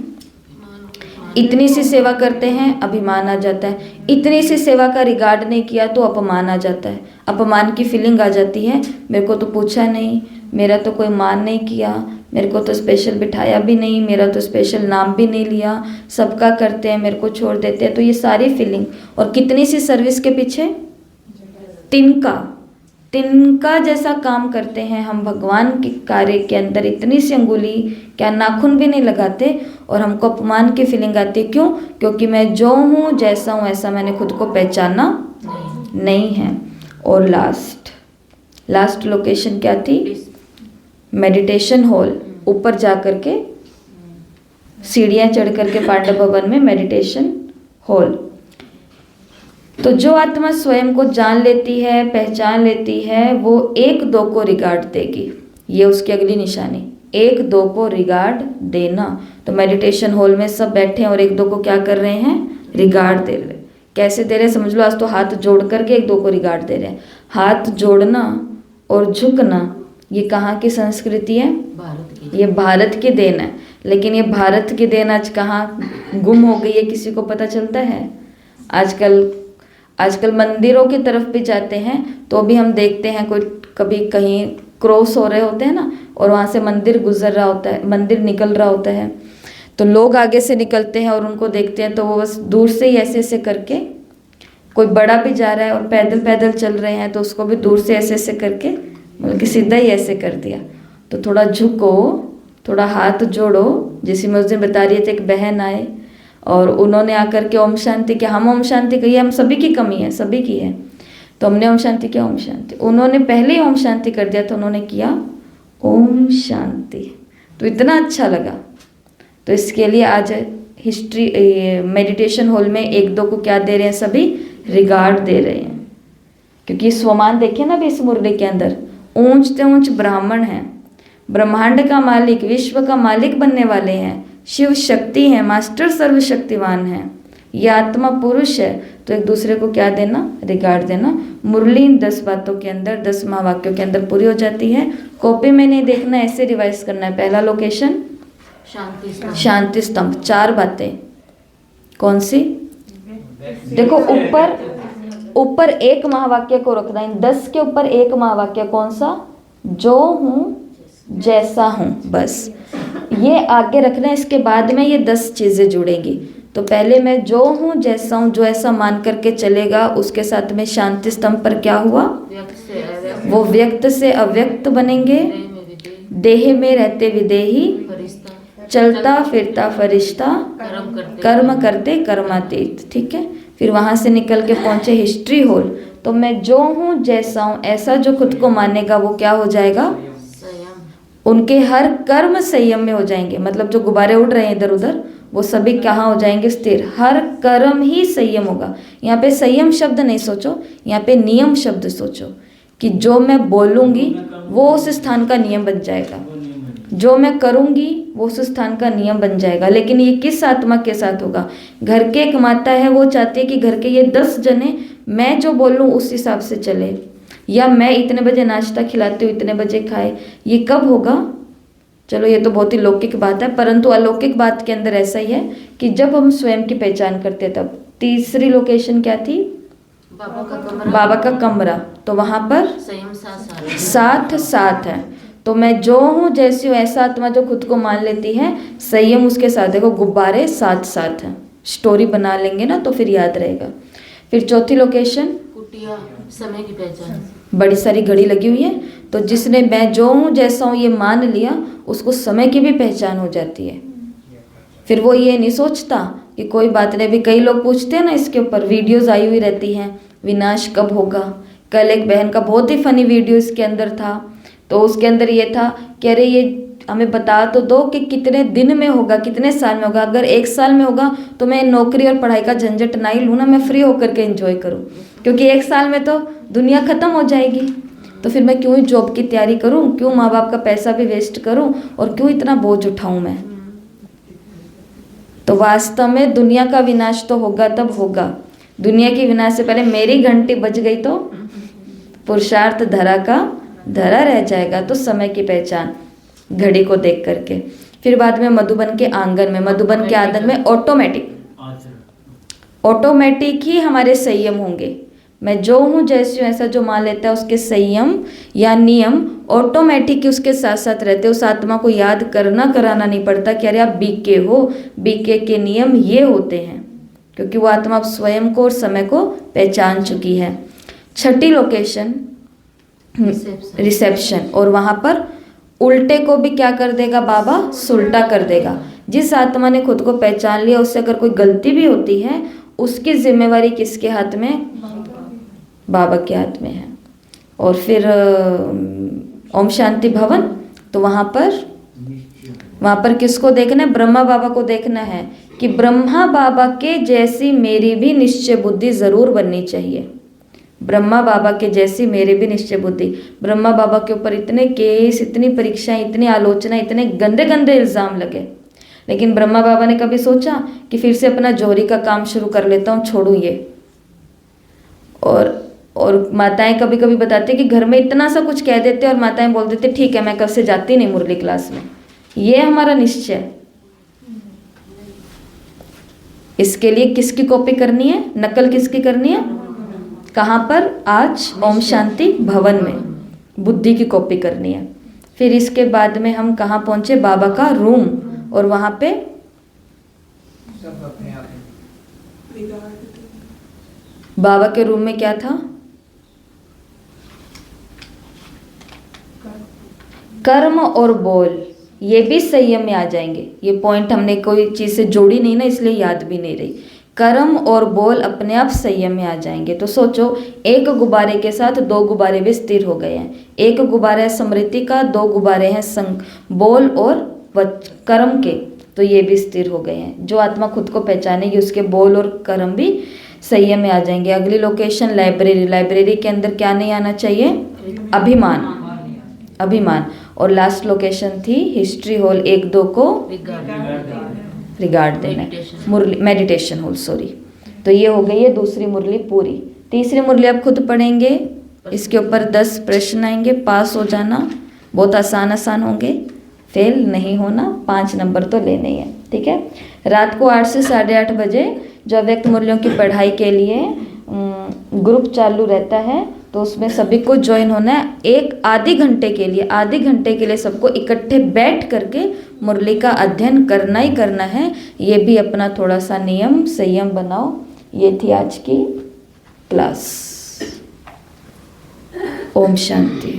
इतनी सी सेवा करते हैं अभिमान आ जाता है, इतनी सी सेवा का रिगार्ड नहीं किया तो अपमान आ जाता है, अपमान की फीलिंग आ जाती है, मेरे को तो पूछा नहीं, मेरा तो कोई मान नहीं किया, मेरे को तो स्पेशल बिठाया भी नहीं, मेरा तो स्पेशल नाम भी नहीं लिया, सबका करते हैं मेरे को छोड़ देते हैं। तो ये सारी फीलिंग, और कितनी सी सर्विस के पीछे, तिनका जैसा काम करते हैं हम भगवान के कार्य के अंदर, इतनी सी अंगुली क्या नाखून भी नहीं लगाते और हमको अपमान की फीलिंग आती है। क्यों, क्योंकि मैं जो हूँ जैसा हूँ ऐसा मैंने खुद को पहचाना नहीं है। और लास्ट लोकेशन क्या थी, मेडिटेशन हॉल। ऊपर जा करके सीढ़ियाँ चढ़ करके पांडव भवन में मेडिटेशन हॉल। तो जो आत्मा स्वयं को जान लेती है, पहचान लेती है, वो 1-2 को रिगार्ड देगी। ये उसकी अगली निशानी, 1-2 को रिगार्ड देना। तो मेडिटेशन हॉल में सब बैठे हैं और 1-2 को क्या कर रहे हैं, रिगार्ड दे रहे हैं। कैसे दे रहे हैं समझ लो, आज तो हाथ जोड़ करके 1-2 को रिगार्ड दे रहे हैं। हाथ जोड़ना और झुकना ये कहाँ की संस्कृति है, ये भारत की देन है। लेकिन ये भारत की देन आज कहाँ गुम हो गई है, किसी को पता चलता है? आजकल मंदिरों की तरफ भी जाते हैं तो भी हम देखते हैं कोई कभी कहीं क्रॉस हो रहे होते हैं ना, और वहाँ से मंदिर गुजर रहा होता है, मंदिर निकल रहा होता है, तो लोग आगे से निकलते हैं और उनको देखते हैं तो वो बस दूर से ही ऐसे ऐसे करके, कोई बड़ा भी जा रहा है और पैदल पैदल चल रहे हैं तो उसको भी दूर से ऐसे ऐसे करके बल्कि सीधा ही ऐसे कर दिया। तो थोड़ा झुको, थोड़ा हाथ जोड़ो। जैसे मैं उस दिन बता रही थी, एक बहन आए और उन्होंने आकर के ओम शांति किया। हम ओम शांति कही, हम सभी की कमी है, सभी की है, तो हमने ओम शांति किया, ओम शांति। उन्होंने पहले ही ओम शांति कर दिया तो उन्होंने किया ओम शांति, तो इतना अच्छा लगा। तो इसके लिए आज हिस्ट्री मेडिटेशन हॉल में 1-2 को क्या दे रहे हैं, सभी रिगार्ड दे रहे हैं। क्योंकि स्वमान देखिए ना भी इस मुरली के अंदर, ऊंच से ऊंच ब्राह्मण हैं, ब्रह्मांड का मालिक, विश्व का मालिक बनने वाले हैं, शिव शक्ति हैं, मास्टर सर्वशक्तिवान हैं, ये आत्मा पुरुष है। तो एक दूसरे को क्या देना, रिगार्ड देना। मुरली इन 10 बातों के अंदर, 10 महावाक्यों के अंदर पूरी हो जाती है। कॉपी में नहीं देखना, ऐसे रिवाइज करना है। पहला लोकेशन शांति स्तंभ, 4 बातें कौन सी, देखो ऊपर एक महावाक्य को रखना, इन 10 के ऊपर एक महावाक्य कौन सा, जो हूँ जैसा हूँ, बस ये आगे रखना है। इसके बाद में ये 10 चीज़ें जुड़ेंगी। तो पहले मैं जो हूँ जैसा हूँ, जो ऐसा मान करके चलेगा, उसके साथ में शांति स्तंभ पर क्या हुआ, वो व्यक्त से अव्यक्त बनेंगे, देह में रहते विदेही, चलता फिरता फरिश्ता, कर्म करते कर्मातीत। ठीक है, फिर वहाँ से निकल के पहुँचे हिस्ट्री हॉल। तो मैं जो हूँ जैसा हूँ ऐसा जो खुद को मानेगा वो क्या हो जाएगा, संयम। उनके हर कर्म संयम में हो जाएंगे। मतलब जो गुब्बारे उड़ रहे हैं इधर उधर वो सभी कहाँ हो जाएंगे, स्थिर। हर कर्म ही संयम होगा। यहाँ पे संयम शब्द नहीं सोचो, यहाँ पे नियम शब्द सोचो कि जो मैं बोलूँगी वो उस स्थान का नियम बन जाएगा, वो नियम है। जो मैं करूँगी वो उस स्थान का नियम बन जाएगा। लेकिन ये किस आत्मा के साथ होगा? घर के एक माता है, वो चाहती है कि घर के ये 10 जने मैं जो बोलूँ उस हिसाब से चले, या मैं इतने बजे नाश्ता खिलाती हूँ इतने बजे खाए। ये कब होगा? चलो ये तो बहुत ही लौकिक बात है, परंतु अलौकिक बात के अंदर ऐसा ही है कि जब हम स्वयं की पहचान करते हैं तब। तीसरी लोकेशन क्या थी? बाबा का कमरा। बाबा का कमरा। तो वहाँ पर संयम साथ साथ साथ है। तो मैं जो हूँ जैसी हूँ ऐसा आत्मा जो खुद को मान लेती है, संयम उसके साथ। देखो गुब्बारे साथ साथ हैं, स्टोरी बना लेंगे ना तो फिर याद रहेगा। फिर चौथी लोकेशन, कुटिया, समय की पहचान। बड़ी सारी घड़ी लगी हुई है, तो जिसने मैं जो हूँ जैसा हूँ ये मान लिया उसको समय की भी पहचान हो जाती है। फिर वो ये नहीं सोचता कि कोई बात नहीं। अभी कई लोग पूछते हैं ना, इसके ऊपर वीडियोस आई हुई रहती हैं, विनाश कब होगा। कल एक बहन का बहुत ही फनी वीडियो इसके अंदर था, तो उसके अंदर ये था कि अरे ये हमें बता तो दो कि कितने दिन में होगा, कितने साल में होगा। अगर 1 साल में होगा तो मैं नौकरी और पढ़ाई का झंझट ना ही लूँ ना, मैं फ्री होकर के एंजॉय करूँ, क्योंकि 1 साल में तो दुनिया ख़त्म हो जाएगी। तो फिर मैं क्यों ही जॉब की तैयारी करूँ, क्यों माँ बाप का पैसा भी वेस्ट करूँ, और क्यों इतना बोझ उठाऊँ मैं। तो वास्तव में दुनिया का विनाश तो होगा तब होगा। दुनिया की विनाश से पहले मेरी घंटी बज गई तो पुरुषार्थ धरा का धरा रह जाएगा। तो समय की पहचान घड़ी को देख करके। फिर बाद में मधुबन के आंगन में, मधुबन के आंगन में ऑटोमेटिक ही हमारे संयम होंगे। मैं जो हूँ जैसी हूँ ऐसा जो मान लेता है उसके संयम या नियम ऑटोमेटिक ही उसके साथ साथ रहते। उस आत्मा को याद करना कराना नहीं पड़ता कि अरे आप बीके हो, बीके के नियम ये होते हैं, क्योंकि वो आत्मा अब स्वयं को और समय को पहचान चुकी है। छठी लोकेशन रिसेप्शन, और वहाँ पर उल्टे को भी क्या कर देगा बाबा, सुलटा कर देगा। जिस आत्मा ने खुद को पहचान लिया उससे अगर कोई गलती भी होती है उसकी जिम्मेवारी किसके हाथ में? बाबा के हाथ में है। और फिर ओम शांति भवन, तो वहाँ पर किसको देखना है? ब्रह्मा बाबा को देखना है कि ब्रह्मा बाबा के जैसी मेरी भी निश्चय बुद्धि ज़रूर बननी चाहिए। ब्रह्मा बाबा के जैसी मेरी भी निश्चय बुद्धि। ब्रह्मा बाबा के ऊपर इतने केस, इतनी परीक्षाएं, इतनी आलोचना, इतने गंदे गंदे इल्ज़ाम लगे, लेकिन ब्रह्मा बाबा ने कभी सोचा कि फिर से अपना जोहरी का काम शुरू कर लेता हूँ, छोड़ूँ ये। और माताएं कभी कभी बताती कि घर में इतना सा कुछ कह देते और माताएं बोल देते ठीक है मैं कल से जाती नहीं मुरली क्लास में। ये हमारा निश्चय। इसके लिए किसकी कॉपी करनी है, नकल किसकी करनी है? कहाँ पर? आज ओम शांति भवन में बुद्धि की कॉपी करनी है। फिर इसके बाद में हम कहाँ पहुँचे? बाबा का रूम, और वहाँ पे बाबा के रूम में क्या था? कर्म और बोल, ये भी संयम में आ जाएंगे। ये पॉइंट हमने कोई चीज़ से जोड़ी नहीं ना, इसलिए याद भी नहीं रही। कर्म और बोल अपने आप संयम में आ जाएंगे। तो सोचो, एक गुब्बारे के साथ 2 गुब्बारे भी स्थिर हो गए हैं। एक गुब्बारा है स्मृति का, 2 गुब्बारे हैं बोल और कर्म के, तो ये भी स्थिर हो गए हैं। जो आत्मा खुद को पहचानेगी उसके बोल और कर्म भी संयम में आ जाएंगे। अगली लोकेशन लाइब्रेरी। लाइब्रेरी के अंदर क्या नहीं आना चाहिए? अभिमान। और लास्ट लोकेशन थी हिस्ट्री हॉल, 1-2 को रिगार्ड देना, मुरली मेडिटेशन हॉल, सॉरी। तो ये हो गई है दूसरी मुरली पूरी। तीसरी मुरली आप खुद पढ़ेंगे, इसके ऊपर 10 प्रश्न आएंगे, पास हो जाना। बहुत आसान होंगे, फेल नहीं होना, 5 नंबर तो लेने ही है, ठीक है। रात को 8 से 8:30 बजे जो अव्यक्त मुरलियों की पढ़ाई के लिए ग्रुप चालू रहता है, तो उसमें सभी को ज्वाइन होना है। आधे घंटे के लिए सबको इकट्ठे बैठ करके मुरली का अध्ययन करना ही करना है। ये भी अपना थोड़ा सा नियम संयम बनाओ। ये थी आज की क्लास। ओम शांति।